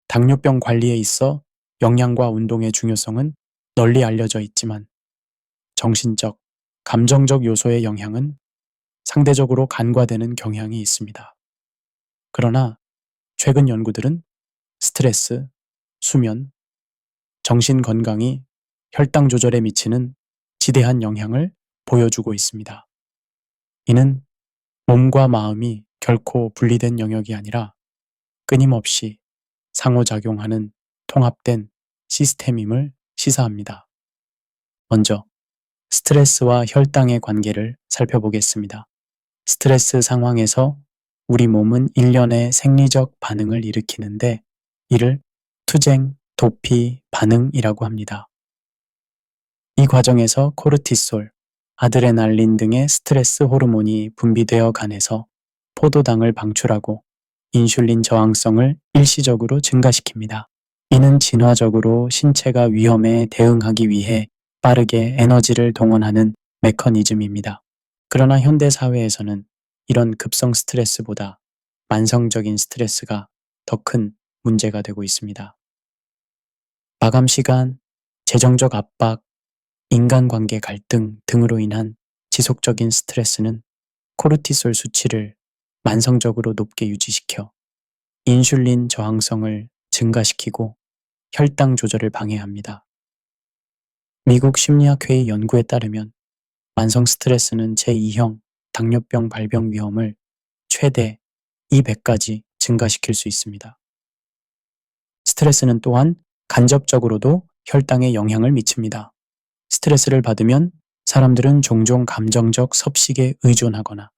당뇨병 관리에 있어 영양과 운동의 중요성은 널리 알려져 있지만 정신적, 감정적 요소의 영향은 상대적으로 간과되는 경향이 있습니다. 그러나 최근 연구들은 스트레스, 수면, 정신 건강이 혈당 조절에 미치는 지대한 영향을 보여주고 있습니다. 이는 몸과 마음이 결코 분리된 영역이 아니라 끊임없이 상호작용하는 통합된 시스템임을 시사합니다. 먼저 스트레스와 혈당의 관계를 살펴보겠습니다. 스트레스 상황에서 우리 몸은 일련의 생리적 반응을 일으키는데 이를 투쟁, 도피 반응이라고 합니다. 이 과정에서 코르티솔, 아드레날린 등의 스트레스 호르몬이 분비되어 간에서 포도당을 방출하고 인슐린 저항성을 일시적으로 증가시킵니다. 이는 진화적으로 신체가 위험에 대응하기 위해 빠르게 에너지를 동원하는 메커니즘입니다. 그러나 현대 사회에서는 이런 급성 스트레스보다 만성적인 스트레스가 더 큰 문제가 되고 있습니다. 마감 시간, 재정적 압박, 인간관계 갈등 등으로 인한 지속적인 스트레스는 코르티솔 수치를 만성적으로 높게 유지시켜 인슐린 저항성을 증가시키고 혈당 조절을 방해합니다. 미국 심리학회의 연구에 따르면 만성 스트레스는 제2형 당뇨병 발병 위험을 최대 200까지 증가시킬 수 있습니다. 스트레스는 또한 간접적으로도 혈당에 영향을 미칩니다. 스트레스를 받으면 사람들은 종종 감정적 섭식에 의존하거나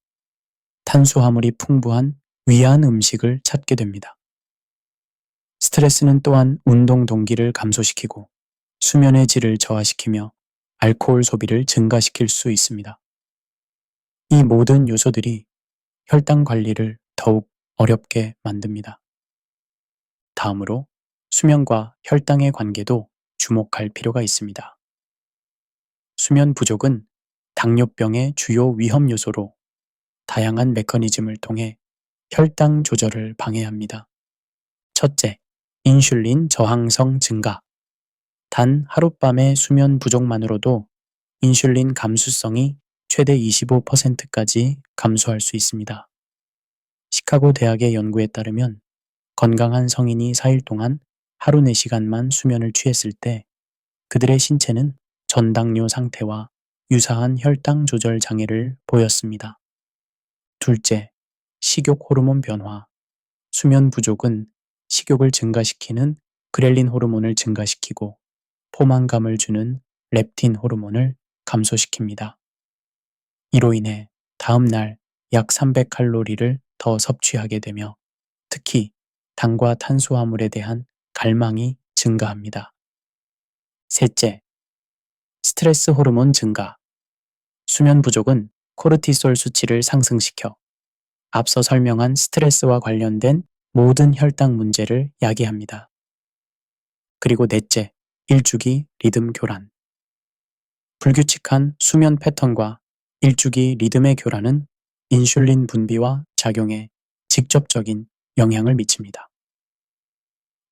탄수화물이 풍부한 위안 음식을 찾게 됩니다. 스트레스는 또한 운동 동기를 감소시키고 수면의 질을 저하시키며 알코올 소비를 증가시킬 수 있습니다. 이 모든 요소들이 혈당 관리를 더욱 어렵게 만듭니다. 다음으로 수면과 혈당의 관계도 주목할 필요가 있습니다. 수면 부족은 당뇨병의 주요 위험 요소로 다양한 메커니즘을 통해 혈당 조절을 방해합니다. 첫째, 인슐린 저항성 증가. 단 하룻밤의 수면 부족만으로도 인슐린 감수성이 최대 25%까지 감소할 수 있습니다. 시카고 대학의 연구에 따르면 건강한 성인이 4일 동안 하루 4시간만 수면을 취했을 때 그들의 신체는 전당뇨 상태와 유사한 혈당 조절 장애를 보였습니다. 둘째, 식욕 호르몬 변화. 수면 부족은 식욕을 증가시키는 그렐린 호르몬을 증가시키고 포만감을 주는 렙틴 호르몬을 감소시킵니다. 이로 인해 다음 날 약 300칼로리를 더 섭취하게 되며 특히 당과 탄수화물에 대한 갈망이 증가합니다. 셋째, 스트레스 호르몬 증가. 수면 부족은 코르티솔 수치를 상승시켜 앞서 설명한 스트레스와 관련된 모든 혈당 문제를 야기합니다. 그리고 넷째, 일주기 리듬 교란. 불규칙한 수면 패턴과 일주기 리듬의 교란은 인슐린 분비와 작용에 직접적인 영향을 미칩니다.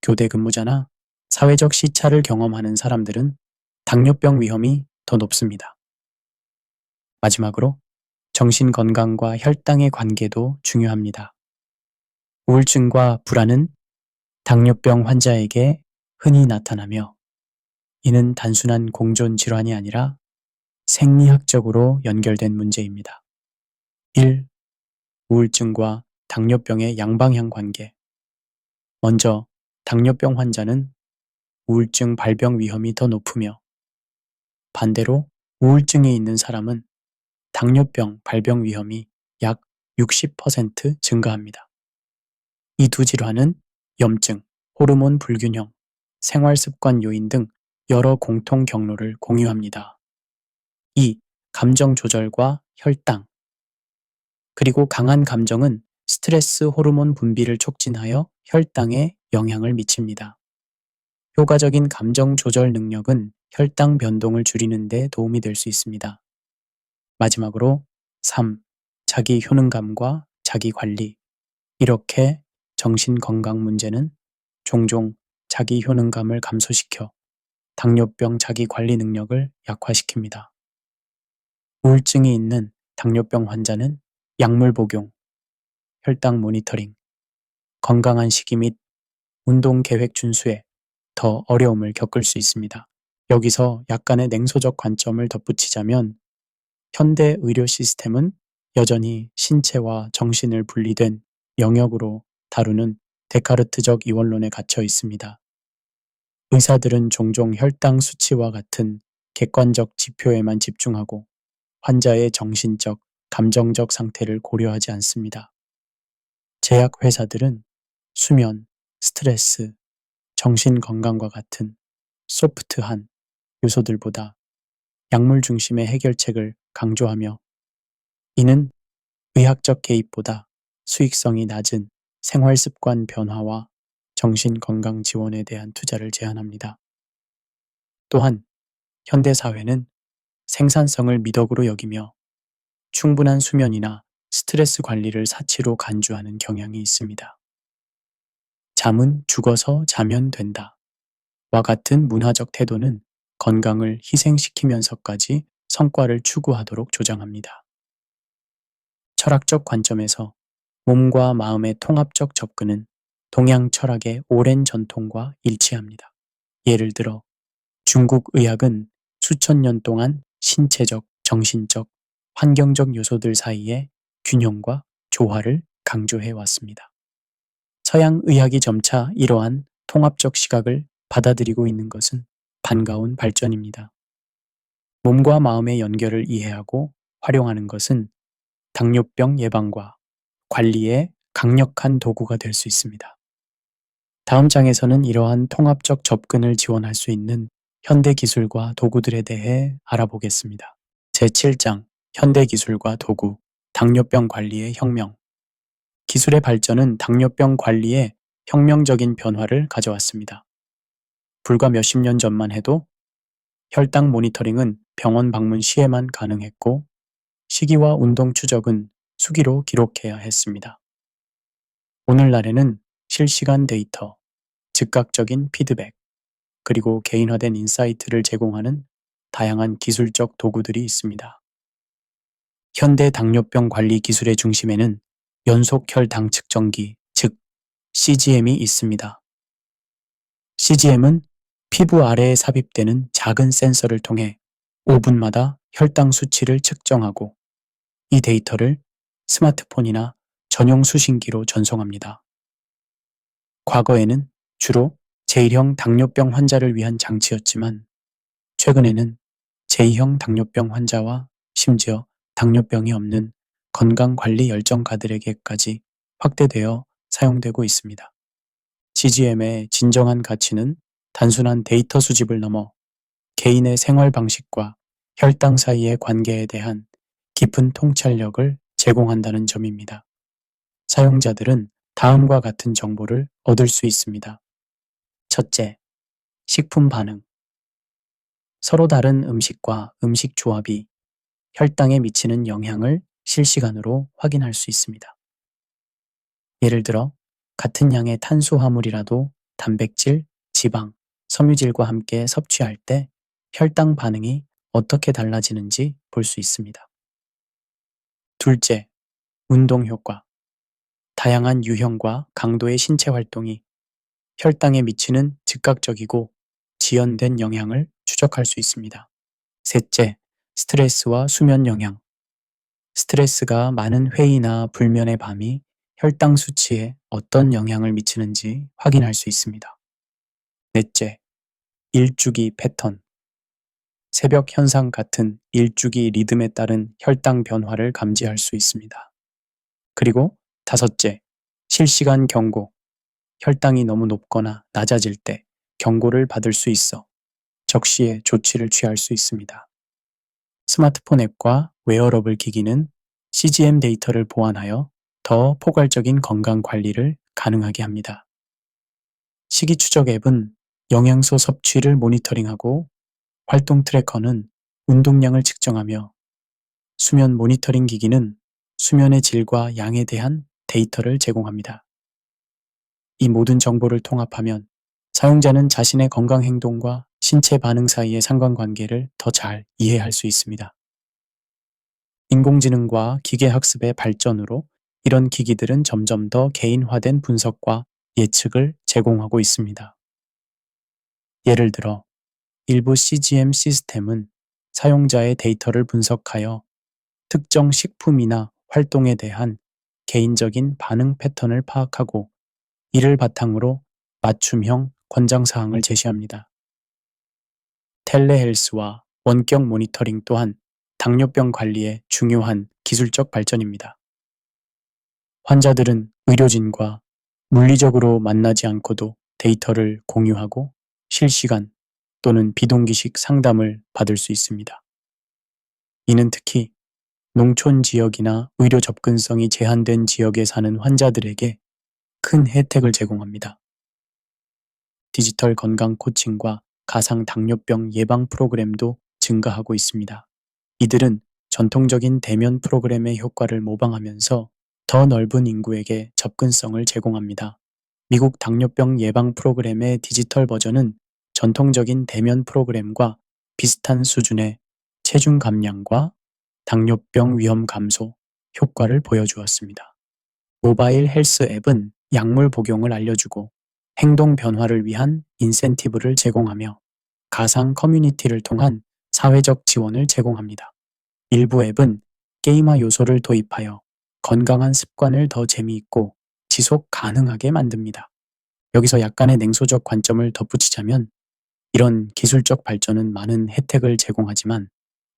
교대 근무자나 사회적 시차를 경험하는 사람들은 당뇨병 위험이 더 높습니다. 마지막으로 정신 건강과 혈당의 관계도 중요합니다. 우울증과 불안은 당뇨병 환자에게 흔히 나타나며 이는 단순한 공존 질환이 아니라 생리학적으로 연결된 문제입니다. 1. 우울증과 당뇨병의 양방향 관계. 먼저 당뇨병 환자는 우울증 발병 위험이 더 높으며 반대로 우울증이 있는 사람은 당뇨병 발병 위험이 약 60% 증가합니다. 이 두 질환은 염증, 호르몬 불균형, 생활습관 요인 등 여러 공통 경로를 공유합니다. 2. 감정 조절과 혈당. 그리고 강한 감정은 스트레스 호르몬 분비를 촉진하여 혈당에 영향을 미칩니다. 효과적인 감정 조절 능력은 혈당 변동을 줄이는 데 도움이 될 수 있습니다. 마지막으로 3. 자기 효능감과 자기 관리. 이렇게 정신 건강 문제는 종종 자기 효능감을 감소시켜 당뇨병 자기 관리 능력을 약화시킵니다. 우울증이 있는 당뇨병 환자는 약물 복용, 혈당 모니터링, 건강한 식이 및 운동 계획 준수에 더 어려움을 겪을 수 있습니다. 여기서 약간의 냉소적 관점을 덧붙이자면 현대 의료 시스템은 여전히 신체와 정신을 분리된 영역으로 다루는 데카르트적 이원론에 갇혀 있습니다. 의사들은 종종 혈당 수치와 같은 객관적 지표에만 집중하고 환자의 정신적, 감정적 상태를 고려하지 않습니다. 제약 회사들은 수면, 스트레스, 정신 건강과 같은 소프트한 요소들보다 약물 중심의 해결책을 강조하며 이는 의학적 개입보다 수익성이 낮은 생활습관 변화와 정신건강 지원에 대한 투자를 제한합니다. 또한 현대사회는 생산성을 미덕으로 여기며 충분한 수면이나 스트레스 관리를 사치로 간주하는 경향이 있습니다. 잠은 죽어서 자면 된다. 와 같은 문화적 태도는 건강을 희생시키면서까지 성과를 추구하도록 조장합니다. 철학적 관점에서 몸과 마음의 통합적 접근은 동양 철학의 오랜 전통과 일치합니다. 예를 들어 중국 의학은 수천 년 동안 신체적, 정신적, 환경적 요소들 사이의 균형과 조화를 강조해 왔습니다. 서양 의학이 점차 이러한 통합적 시각을 받아들이고 있는 것은 반가운 발전입니다. 몸과 마음의 연결을 이해하고 활용하는 것은 당뇨병 예방과 관리의 강력한 도구가 될 수 있습니다. 다음 장에서는 이러한 통합적 접근을 지원할 수 있는 현대 기술과 도구들에 대해 알아보겠습니다. 제7장 현대 기술과 도구, 당뇨병 관리의 혁명. 기술의 발전은 당뇨병 관리에 혁명적인 변화를 가져왔습니다. 불과 몇십 년 전만 해도 혈당 모니터링은 병원 방문 시에만 가능했고 식이와 운동 추적은 수기로 기록해야 했습니다. 오늘날에는 실시간 데이터, 즉각적인 피드백, 그리고 개인화된 인사이트를 제공하는 다양한 기술적 도구들이 있습니다. 현대 당뇨병 관리 기술의 중심에는 연속 혈당 측정기, 즉 CGM이 있습니다. CGM은 피부 아래에 삽입되는 작은 센서를 통해 5분마다 혈당 수치를 측정하고 이 데이터를 스마트폰이나 전용 수신기로 전송합니다. 과거에는 주로 제1형 당뇨병 환자를 위한 장치였지만 최근에는 제2형 당뇨병 환자와 심지어 당뇨병이 없는 건강관리 열정가들에게까지 확대되어 사용되고 있습니다. CGM의 진정한 가치는 단순한 데이터 수집을 넘어 개인의 생활 방식과 혈당 사이의 관계에 대한 깊은 통찰력을 제공한다는 점입니다. 사용자들은 다음과 같은 정보를 얻을 수 있습니다. 첫째, 식품 반응. 서로 다른 음식과 음식 조합이 혈당에 미치는 영향을 실시간으로 확인할 수 있습니다. 예를 들어, 같은 양의 탄수화물이라도 단백질, 지방, 섬유질과 함께 섭취할 때 혈당 반응이 어떻게 달라지는지 볼 수 있습니다. 둘째, 운동 효과. 다양한 유형과 강도의 신체 활동이 혈당에 미치는 즉각적이고 지연된 영향을 추적할 수 있습니다. 셋째, 스트레스와 수면 영향. 스트레스가 많은 회의나 불면의 밤이 혈당 수치에 어떤 영향을 미치는지 확인할 수 있습니다. 넷째, 일주기 패턴. 새벽 현상 같은 일주기 리듬에 따른 혈당 변화를 감지할 수 있습니다. 그리고 다섯째, 실시간 경고. 혈당이 너무 높거나 낮아질 때 경고를 받을 수 있어 적시에 조치를 취할 수 있습니다. 스마트폰 앱과 웨어러블 기기는 CGM 데이터를 보완하여 더 포괄적인 건강 관리를 가능하게 합니다. 식이 추적 앱은 영양소 섭취를 모니터링하고 활동 트래커는 운동량을 측정하며 수면 모니터링 기기는 수면의 질과 양에 대한 데이터를 제공합니다. 이 모든 정보를 통합하면 사용자는 자신의 건강 행동과 신체 반응 사이의 상관관계를 더 잘 이해할 수 있습니다. 인공지능과 기계학습의 발전으로 이런 기기들은 점점 더 개인화된 분석과 예측을 제공하고 있습니다. 예를 들어, 일부 CGM 시스템은 사용자의 데이터를 분석하여 특정 식품이나 활동에 대한 개인적인 반응 패턴을 파악하고 이를 바탕으로 맞춤형 권장사항을 제시합니다. 텔레헬스와 원격 모니터링 또한 당뇨병 관리에 중요한 기술적 발전입니다. 환자들은 의료진과 물리적으로 만나지 않고도 데이터를 공유하고 실시간 또는 비동기식 상담을 받을 수 있습니다. 이는 특히 농촌 지역이나 의료 접근성이 제한된 지역에 사는 환자들에게 큰 혜택을 제공합니다. 디지털 건강 코칭과 가상 당뇨병 예방 프로그램도 증가하고 있습니다. 이들은 전통적인 대면 프로그램의 효과를 모방하면서 더 넓은 인구에게 접근성을 제공합니다. 미국 당뇨병 예방 프로그램의 디지털 버전은 전통적인 대면 프로그램과 비슷한 수준의 체중 감량과 당뇨병 위험 감소 효과를 보여주었습니다. 모바일 헬스 앱은 약물 복용을 알려주고 행동 변화를 위한 인센티브를 제공하며 가상 커뮤니티를 통한 사회적 지원을 제공합니다. 일부 앱은 게임화 요소를 도입하여 건강한 습관을 더 재미있고 지속 가능하게 만듭니다. 여기서 약간의 냉소적 관점을 덧붙이자면 이런 기술적 발전은 많은 혜택을 제공하지만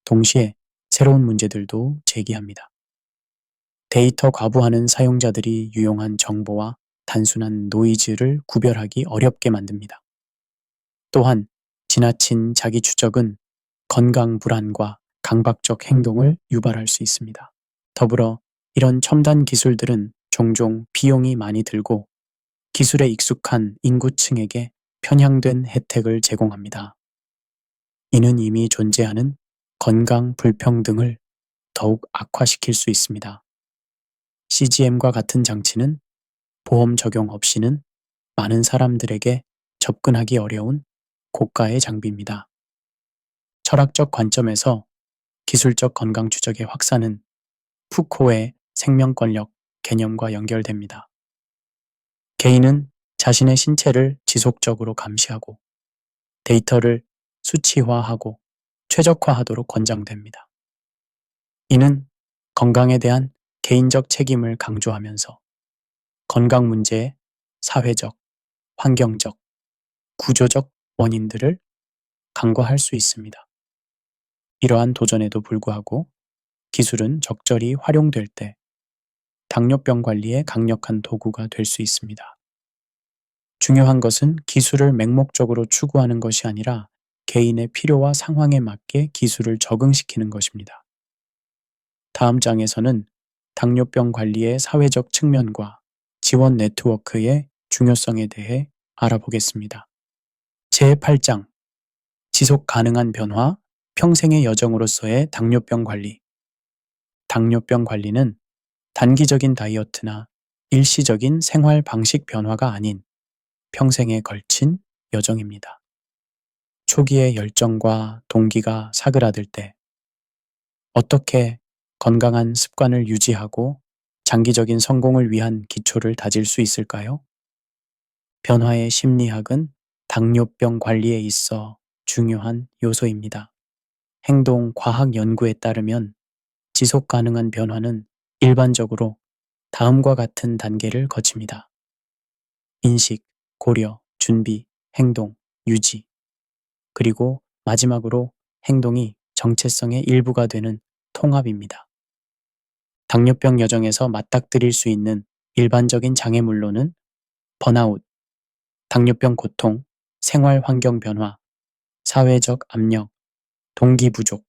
동시에 새로운 문제들도 제기합니다. 데이터 과부하는 사용자들이 유용한 정보와 단순한 노이즈를 구별하기 어렵게 만듭니다. 또한 지나친 자기 추적은 건강 불안과 강박적 행동을 유발할 수 있습니다. 더불어 이런 첨단 기술들은 종종 비용이 많이 들고 기술에 익숙한 인구층에게 편향된 혜택을 제공합니다. 이는 이미 존재하는 건강 불평등을 더욱 악화시킬 수 있습니다. CGM과 같은 장치는 보험 적용 없이는 많은 사람들에게 접근하기 어려운 고가의 장비입니다. 철학적 관점에서 기술적 건강 추적의 확산은 푸코의 생명권력 개념과 연결됩니다. 개인은 자신의 신체를 지속적으로 감시하고 데이터를 수치화하고 최적화하도록 권장됩니다. 이는 건강에 대한 개인적 책임을 강조하면서 건강 문제의 사회적, 환경적, 구조적 원인들을 간과할 수 있습니다. 이러한 도전에도 불구하고 기술은 적절히 활용될 때 당뇨병 관리에 강력한 도구가 될 수 있습니다. 중요한 것은 기술을 맹목적으로 추구하는 것이 아니라 개인의 필요와 상황에 맞게 기술을 적응시키는 것입니다. 다음 장에서는 당뇨병 관리의 사회적 측면과 지원 네트워크의 중요성에 대해 알아보겠습니다. 제8장 지속 가능한 변화, 평생의 여정으로서의 당뇨병 관리. 당뇨병 관리는 단기적인 다이어트나 일시적인 생활 방식 변화가 아닌 평생에 걸친 여정입니다. 초기의 열정과 동기가 사그라들 때 어떻게 건강한 습관을 유지하고 장기적인 성공을 위한 기초를 다질 수 있을까요? 변화의 심리학은 당뇨병 관리에 있어 중요한 요소입니다. 행동 과학 연구에 따르면 지속 가능한 변화는 일반적으로 다음과 같은 단계를 거칩니다. 인식, 고려, 준비, 행동, 유지, 그리고 마지막으로 행동이 정체성의 일부가 되는 통합입니다. 당뇨병 여정에서 맞닥뜨릴 수 있는 일반적인 장애물로는 번아웃, 당뇨병 고통, 생활 환경 변화, 사회적 압력, 동기 부족,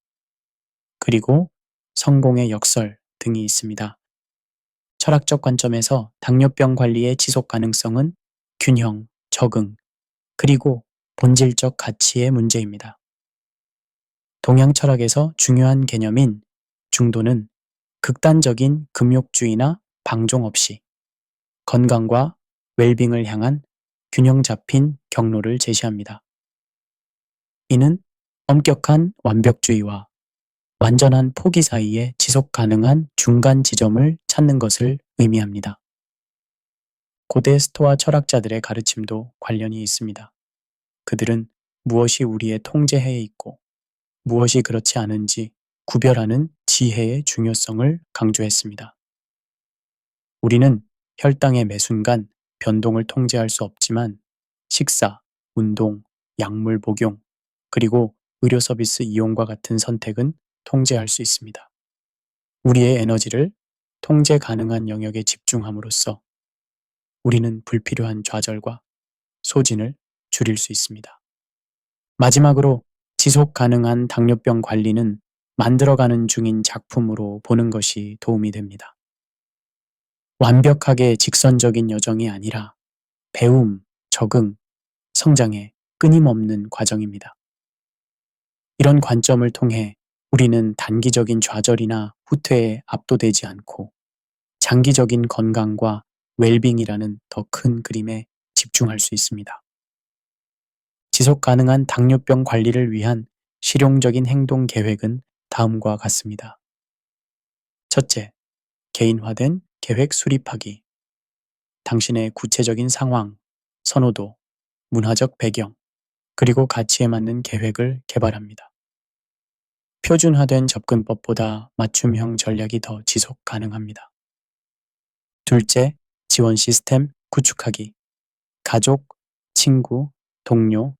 그리고 성공의 역설 등이 있습니다. 철학적 관점에서 당뇨병 관리의 지속 가능성은 균형, 적응, 그리고 본질적 가치의 문제입니다. 동양 철학에서 중요한 개념인 중도는 극단적인 금욕주의나 방종 없이 건강과 웰빙을 향한 균형 잡힌 경로를 제시합니다. 이는 엄격한 완벽주의와 완전한 포기 사이에 지속 가능한 중간 지점을 찾는 것을 의미합니다. 고대 스토아 철학자들의 가르침도 관련이 있습니다. 그들은 무엇이 우리의 통제하에 있고 무엇이 그렇지 않은지 구별하는 지혜의 중요성을 강조했습니다. 우리는 혈당의 매 순간 변동을 통제할 수 없지만 식사, 운동, 약물 복용, 그리고 의료 서비스 이용과 같은 선택은 통제할 수 있습니다. 우리의 에너지를 통제 가능한 영역에 집중함으로써 우리는 불필요한 좌절과 소진을 줄일 수 있습니다. 마지막으로 지속 가능한 당뇨병 관리는 만들어가는 중인 작품으로 보는 것이 도움이 됩니다. 완벽하게 직선적인 여정이 아니라 배움, 적응, 성장의 끊임없는 과정입니다. 이런 관점을 통해 우리는 단기적인 좌절이나 후퇴에 압도되지 않고 장기적인 건강과 웰빙이라는 더 큰 그림에 집중할 수 있습니다. 지속 가능한 당뇨병 관리를 위한 실용적인 행동 계획은 다음과 같습니다. 첫째, 개인화된 계획 수립하기. 당신의 구체적인 상황, 선호도, 문화적 배경, 그리고 가치에 맞는 계획을 개발합니다. 표준화된 접근법보다 맞춤형 전략이 더 지속 가능합니다. 둘째, 지원 시스템 구축하기. 가족, 친구, 동료,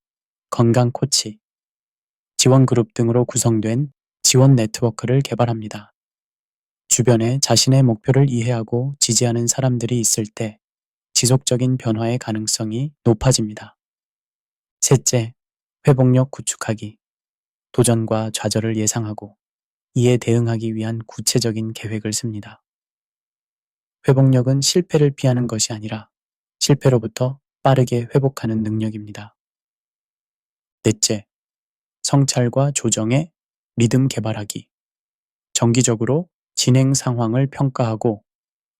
건강 코치, 지원 그룹 등으로 구성된 지원 네트워크를 개발합니다. 주변에 자신의 목표를 이해하고 지지하는 사람들이 있을 때 지속적인 변화의 가능성이 높아집니다. 셋째, 회복력 구축하기. 도전과 좌절을 예상하고 이에 대응하기 위한 구체적인 계획을 씁니다. 회복력은 실패를 피하는 것이 아니라 실패로부터 빠르게 회복하는 능력입니다. 넷째, 성찰과 조정의 리듬 개발하기. 정기적으로 진행 상황을 평가하고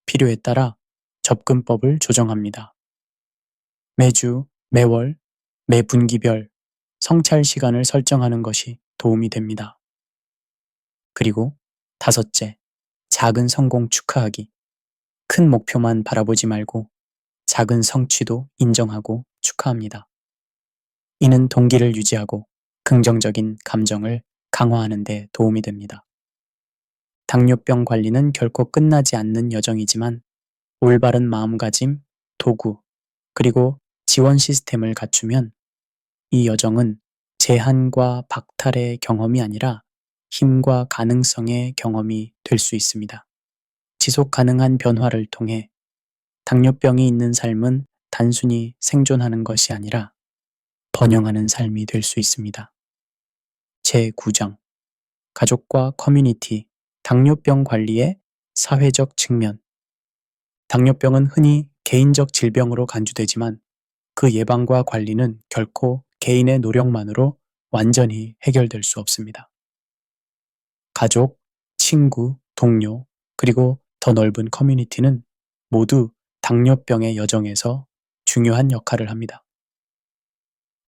필요에 따라 접근법을 조정합니다. 매주, 매월, 매 분기별 성찰 시간을 설정하는 것이 도움이 됩니다. 그리고 다섯째, 작은 성공 축하하기. 큰 목표만 바라보지 말고 작은 성취도 인정하고 축하합니다. 이는 동기를 유지하고 긍정적인 감정을 강화하는 데 도움이 됩니다. 당뇨병 관리는 결코 끝나지 않는 여정이지만 올바른 마음가짐, 도구, 그리고 지원 시스템을 갖추면 이 여정은 제한과 박탈의 경험이 아니라 힘과 가능성의 경험이 될 수 있습니다. 지속 가능한 변화를 통해 당뇨병이 있는 삶은 단순히 생존하는 것이 아니라 번영하는 삶이 될 수 있습니다. 제9장 가족과 커뮤니티, 당뇨병 관리의 사회적 측면. 당뇨병은 흔히 개인적 질병으로 간주되지만 그 예방과 관리는 결코 개인의 노력만으로 완전히 해결될 수 없습니다. 가족, 친구, 동료, 그리고 더 넓은 커뮤니티는 모두 당뇨병의 여정에서 중요한 역할을 합니다.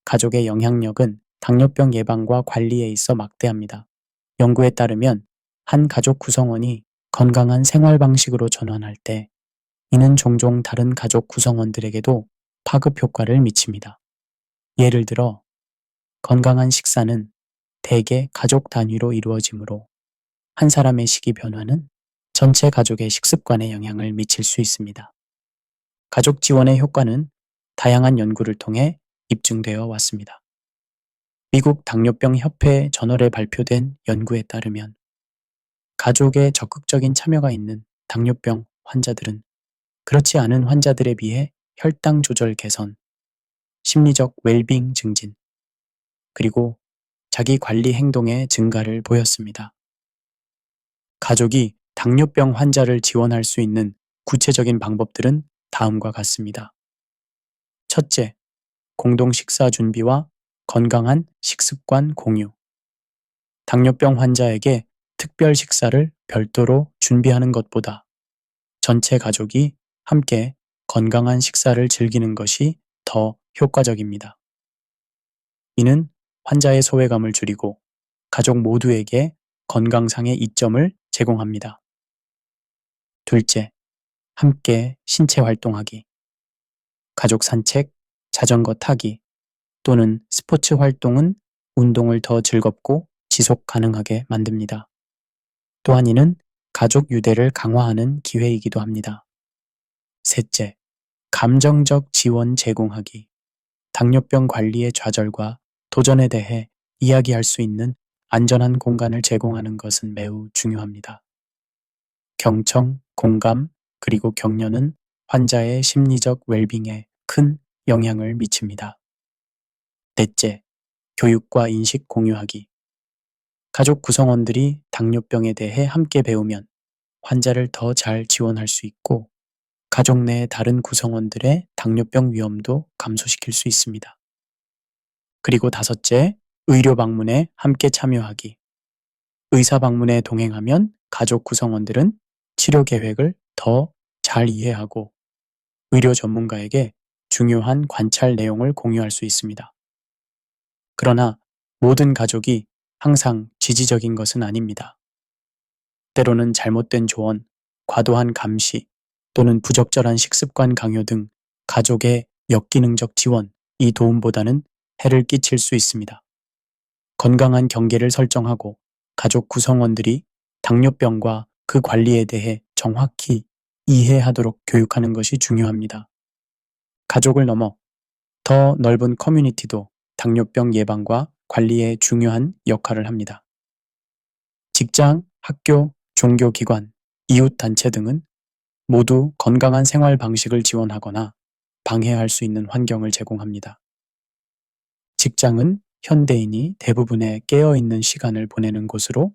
가족의 영향력은 당뇨병 예방과 관리에 있어 막대합니다. 연구에 따르면 한 가족 구성원이 건강한 생활 방식으로 전환할 때 이는 종종 다른 가족 구성원들에게도 파급 효과를 미칩니다. 예를 들어 건강한 식사는 대개 가족 단위로 이루어지므로 한 사람의 식이 변화는 전체 가족의 식습관에 영향을 미칠 수 있습니다. 가족 지원의 효과는 다양한 연구를 통해 입증되어 왔습니다. 미국 당뇨병 협회 저널에 발표된 연구에 따르면 가족의 적극적인 참여가 있는 당뇨병 환자들은 그렇지 않은 환자들에 비해 혈당 조절 개선, 심리적 웰빙 증진, 그리고 자기 관리 행동의 증가를 보였습니다. 가족이 당뇨병 환자를 지원할 수 있는 구체적인 방법들은 다음과 같습니다. 첫째, 공동 식사 준비와 건강한 식습관 공유. 당뇨병 환자에게 특별 식사를 별도로 준비하는 것보다 전체 가족이 함께 건강한 식사를 즐기는 것이 더 효과적입니다. 이는 환자의 소외감을 줄이고 가족 모두에게 건강상의 이점을 제공합니다. 둘째, 함께 신체 활동하기. 가족 산책, 자전거 타기 또는 스포츠 활동은 운동을 더 즐겁고 지속 가능하게 만듭니다. 또한 이는 가족 유대를 강화하는 기회이기도 합니다. 셋째, 감정적 지원 제공하기. 당뇨병 관리의 좌절과 도전에 대해 이야기할 수 있는 안전한 공간을 제공하는 것은 매우 중요합니다. 경청, 공감, 그리고 격려는 환자의 심리적 웰빙에 큰 영향을 미칩니다. 넷째, 교육과 인식 공유하기. 가족 구성원들이 당뇨병에 대해 함께 배우면 환자를 더 잘 지원할 수 있고 가족 내 다른 구성원들의 당뇨병 위험도 감소시킬 수 있습니다. 그리고 다섯째, 의료 방문에 함께 참여하기. 의사 방문에 동행하면 가족 구성원들은 치료 계획을 더 잘 이해하고 의료 전문가에게 중요한 관찰 내용을 공유할 수 있습니다. 그러나 모든 가족이 항상 지지적인 것은 아닙니다. 때로는 잘못된 조언, 과도한 감시 또는 부적절한 식습관 강요 등 가족의 역기능적 지원, 이 도움보다는 해를 끼칠 수 있습니다. 건강한 경계를 설정하고 가족 구성원들이 당뇨병과 그 관리에 대해 정확히 이해하도록 교육하는 것이 중요합니다. 가족을 넘어 더 넓은 커뮤니티도 당뇨병 예방과 관리에 중요한 역할을 합니다. 직장, 학교, 종교기관, 이웃단체 등은 모두 건강한 생활 방식을 지원하거나 방해할 수 있는 환경을 제공합니다. 직장은 현대인이 대부분의 깨어있는 시간을 보내는 곳으로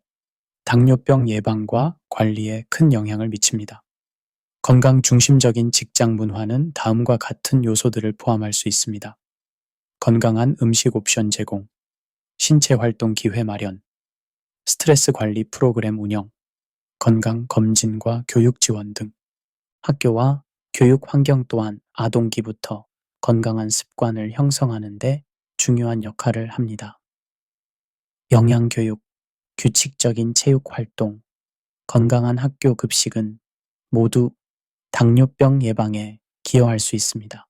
당뇨병 예방과 관리에 큰 영향을 미칩니다. 건강 중심적인 직장 문화는 다음과 같은 요소들을 포함할 수 있습니다. 건강한 음식 옵션 제공, 신체 활동 기회 마련, 스트레스 관리 프로그램 운영, 건강 검진과 교육 지원 등 학교와 교육 환경 또한 아동기부터 건강한 습관을 형성하는 데 중요한 역할을 합니다. 영양교육, 규칙적인 체육 활동, 건강한 학교 급식은 모두 당뇨병 예방에 기여할 수 있습니다.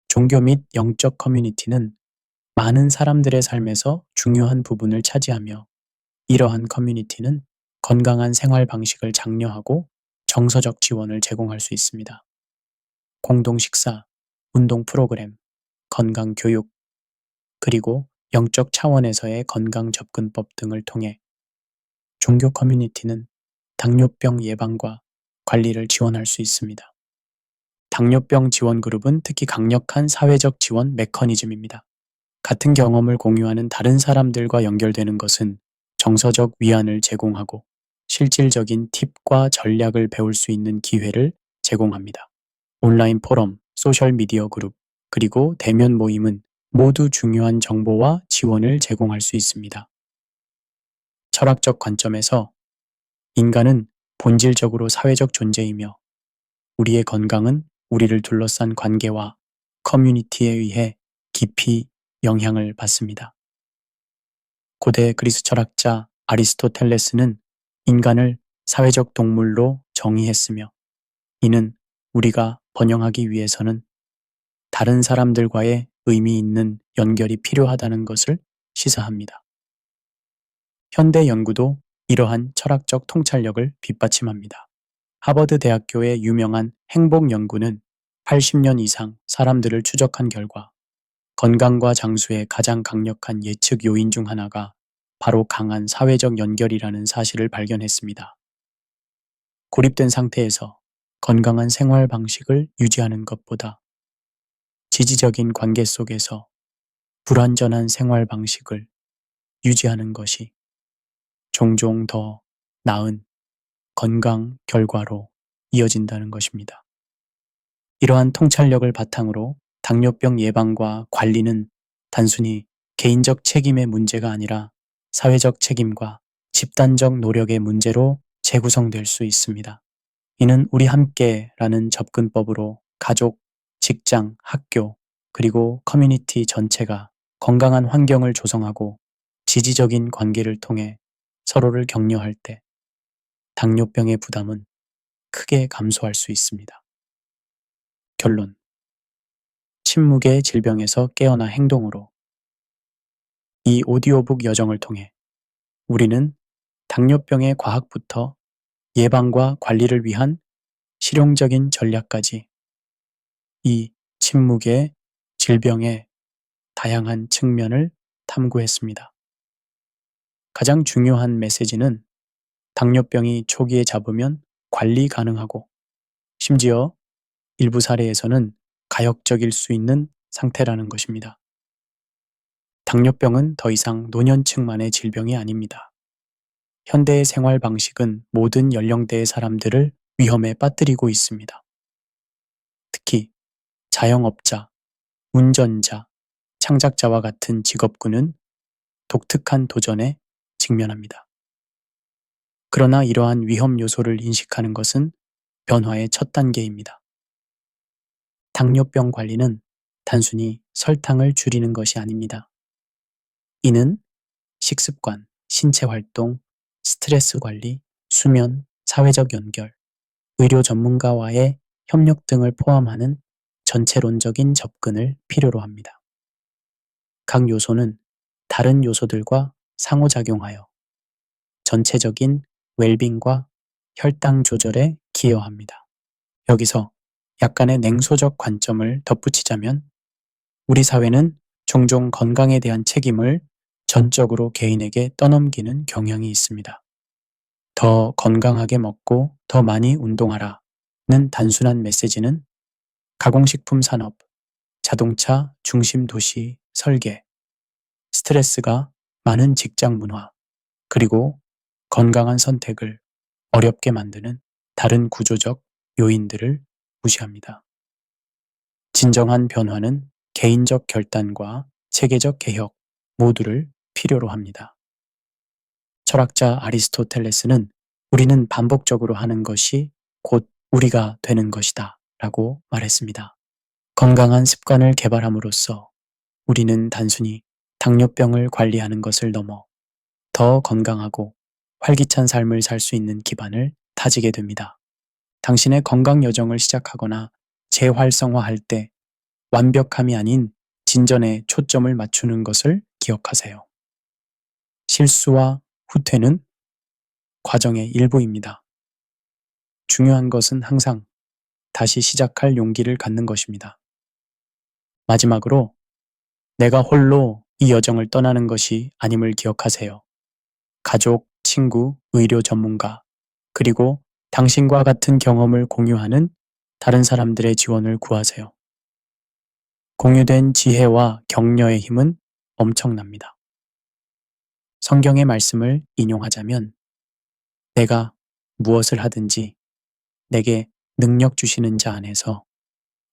종교 및 영적 커뮤니티는 많은 사람들의 삶에서 중요한 부분을 차지하며 이러한 커뮤니티는 건강한 생활 방식을 장려하고 정서적 지원을 제공할 수 있습니다. 공동 식사, 운동 프로그램, 건강 교육, 그리고 영적 차원에서의 건강 접근법 등을 통해 종교 커뮤니티는 당뇨병 예방과 관리를 지원할 수 있습니다. 당뇨병 지원 그룹은 특히 강력한 사회적 지원 메커니즘입니다. 같은 경험을 공유하는 다른 사람들과 연결되는 것은 정서적 위안을 제공하고 실질적인 팁과 전략을 배울 수 있는 기회를 제공합니다. 온라인 포럼, 소셜미디어 그룹, 그리고 대면 모임은 모두 중요한 정보와 지원을 제공할 수 있습니다. 철학적 관점에서 인간은 본질적으로 사회적 존재이며 우리의 건강은 우리를 둘러싼 관계와 커뮤니티에 의해 깊이 영향을 받습니다. 고대 그리스 철학자 아리스토텔레스는 인간을 사회적 동물로 정의했으며 이는 우리가 번영하기 위해서는 다른 사람들과의 의미 있는 연결이 필요하다는 것을 시사합니다. 현대 연구도 이러한 철학적 통찰력을 뒷받침합니다. 하버드 대학교의 유명한 행복 연구는 80년 이상 사람들을 추적한 결과 건강과 장수의 가장 강력한 예측 요인 중 하나가 바로 강한 사회적 연결이라는 사실을 발견했습니다. 고립된 상태에서 건강한 생활 방식을 유지하는 것보다 지지적인 관계 속에서 불완전한 생활 방식을 유지하는 것이 종종 더 나은 건강 결과로 이어진다는 것입니다. 이러한 통찰력을 바탕으로 당뇨병 예방과 관리는 단순히 개인적 책임의 문제가 아니라 사회적 책임과 집단적 노력의 문제로 재구성될 수 있습니다. 이는 우리 함께라는 접근법으로 가족, 직장, 학교, 그리고 커뮤니티 전체가 건강한 환경을 조성하고 지지적인 관계를 통해 서로를 격려할 때 당뇨병의 부담은 크게 감소할 수 있습니다. 결론. 침묵의 질병에서 깨어나 행동으로. 이 오디오북 여정을 통해 우리는 당뇨병의 과학부터 예방과 관리를 위한 실용적인 전략까지 이 침묵의 질병의 다양한 측면을 탐구했습니다. 가장 중요한 메시지는 당뇨병이 초기에 잡으면 관리 가능하고 심지어 일부 사례에서는 가역적일 수 있는 상태라는 것입니다. 당뇨병은 더 이상 노년층만의 질병이 아닙니다. 현대의 생활 방식은 모든 연령대의 사람들을 위험에 빠뜨리고 있습니다. 특히 자영업자, 운전자, 창작자와 같은 직업군은 독특한 도전에 직면합니다. 그러나 이러한 위험 요소를 인식하는 것은 변화의 첫 단계입니다. 당뇨병 관리는 단순히 설탕을 줄이는 것이 아닙니다. 이는 식습관, 신체 활동, 스트레스 관리, 수면, 사회적 연결, 의료 전문가와의 협력 등을 포함하는 전체론적인 접근을 필요로 합니다. 각 요소는 다른 요소들과 상호작용하여 전체적인 웰빙과 혈당 조절에 기여합니다. 여기서 약간의 냉소적 관점을 덧붙이자면 우리 사회는 종종 건강에 대한 책임을 전적으로 개인에게 떠넘기는 경향이 있습니다. 더 건강하게 먹고 더 많이 운동하라는 단순한 메시지는 가공식품 산업, 자동차 중심 도시 설계, 스트레스가 많은 직장 문화, 그리고 건강한 선택을 어렵게 만드는 다른 구조적 요인들을 무시합니다. 진정한 변화는 개인적 결단과 체계적 개혁 모두를 필요로 합니다. 철학자 아리스토텔레스는 우리는 반복적으로 하는 것이 곧 우리가 되는 것이다 라고 말했습니다. 건강한 습관을 개발함으로써 우리는 단순히 당뇨병을 관리하는 것을 넘어 더 건강하고 활기찬 삶을 살 수 있는 기반을 다지게 됩니다. 당신의 건강 여정을 시작하거나 재활성화할 때 완벽함이 아닌 진전에 초점을 맞추는 것을 기억하세요. 실수와 후퇴는 과정의 일부입니다. 중요한 것은 항상 다시 시작할 용기를 갖는 것입니다. 마지막으로 내가 홀로 이 여정을 떠나는 것이 아님을 기억하세요. 가족, 친구, 의료 전문가, 그리고 당신과 같은 경험을 공유하는 다른 사람들의 지원을 구하세요. 공유된 지혜와 격려의 힘은 엄청납니다. 성경의 말씀을 인용하자면 내가 무엇을 하든지 내게 능력 주시는 자 안에서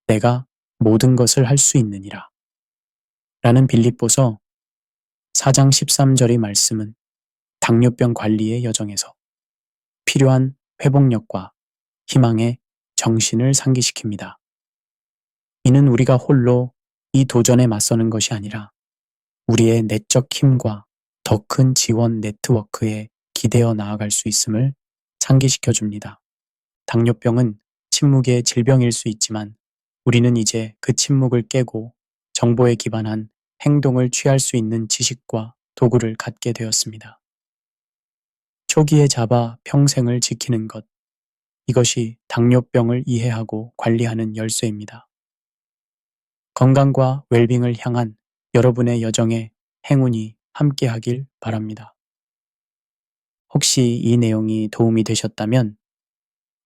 내가 모든 것을 할 수 있느니라. 라는 빌립보서 4장 13절의 말씀은 당뇨병 관리의 여정에서 필요한 회복력과 희망의 정신을 상기시킵니다. 이는 우리가 홀로 이 도전에 맞서는 것이 아니라 우리의 내적 힘과 더 큰 지원 네트워크에 기대어 나아갈 수 있음을 상기시켜 줍니다. 당뇨병은 침묵의 질병일 수 있지만 우리는 이제 그 침묵을 깨고 정보에 기반한 행동을 취할 수 있는 지식과 도구를 갖게 되었습니다. 초기에 잡아 평생을 지키는 것, 이것이 당뇨병을 이해하고 관리하는 열쇠입니다. 건강과 웰빙을 향한 여러분의 여정에 행운이 함께하길 바랍니다. 혹시 이 내용이 도움이 되셨다면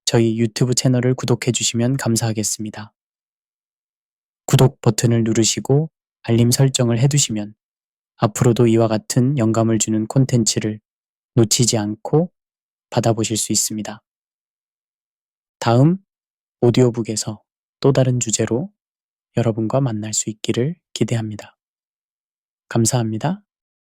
저희 유튜브 채널을 구독해 주시면 감사하겠습니다. 구독 버튼을 누르시고 알림 설정을 해두시면 앞으로도 이와 같은 영감을 주는 콘텐츠를 놓치지 않고 받아보실 수 있습니다. 다음 오디오북에서 또 다른 주제로 여러분과 만날 수 있기를 기대합니다. 감사합니다.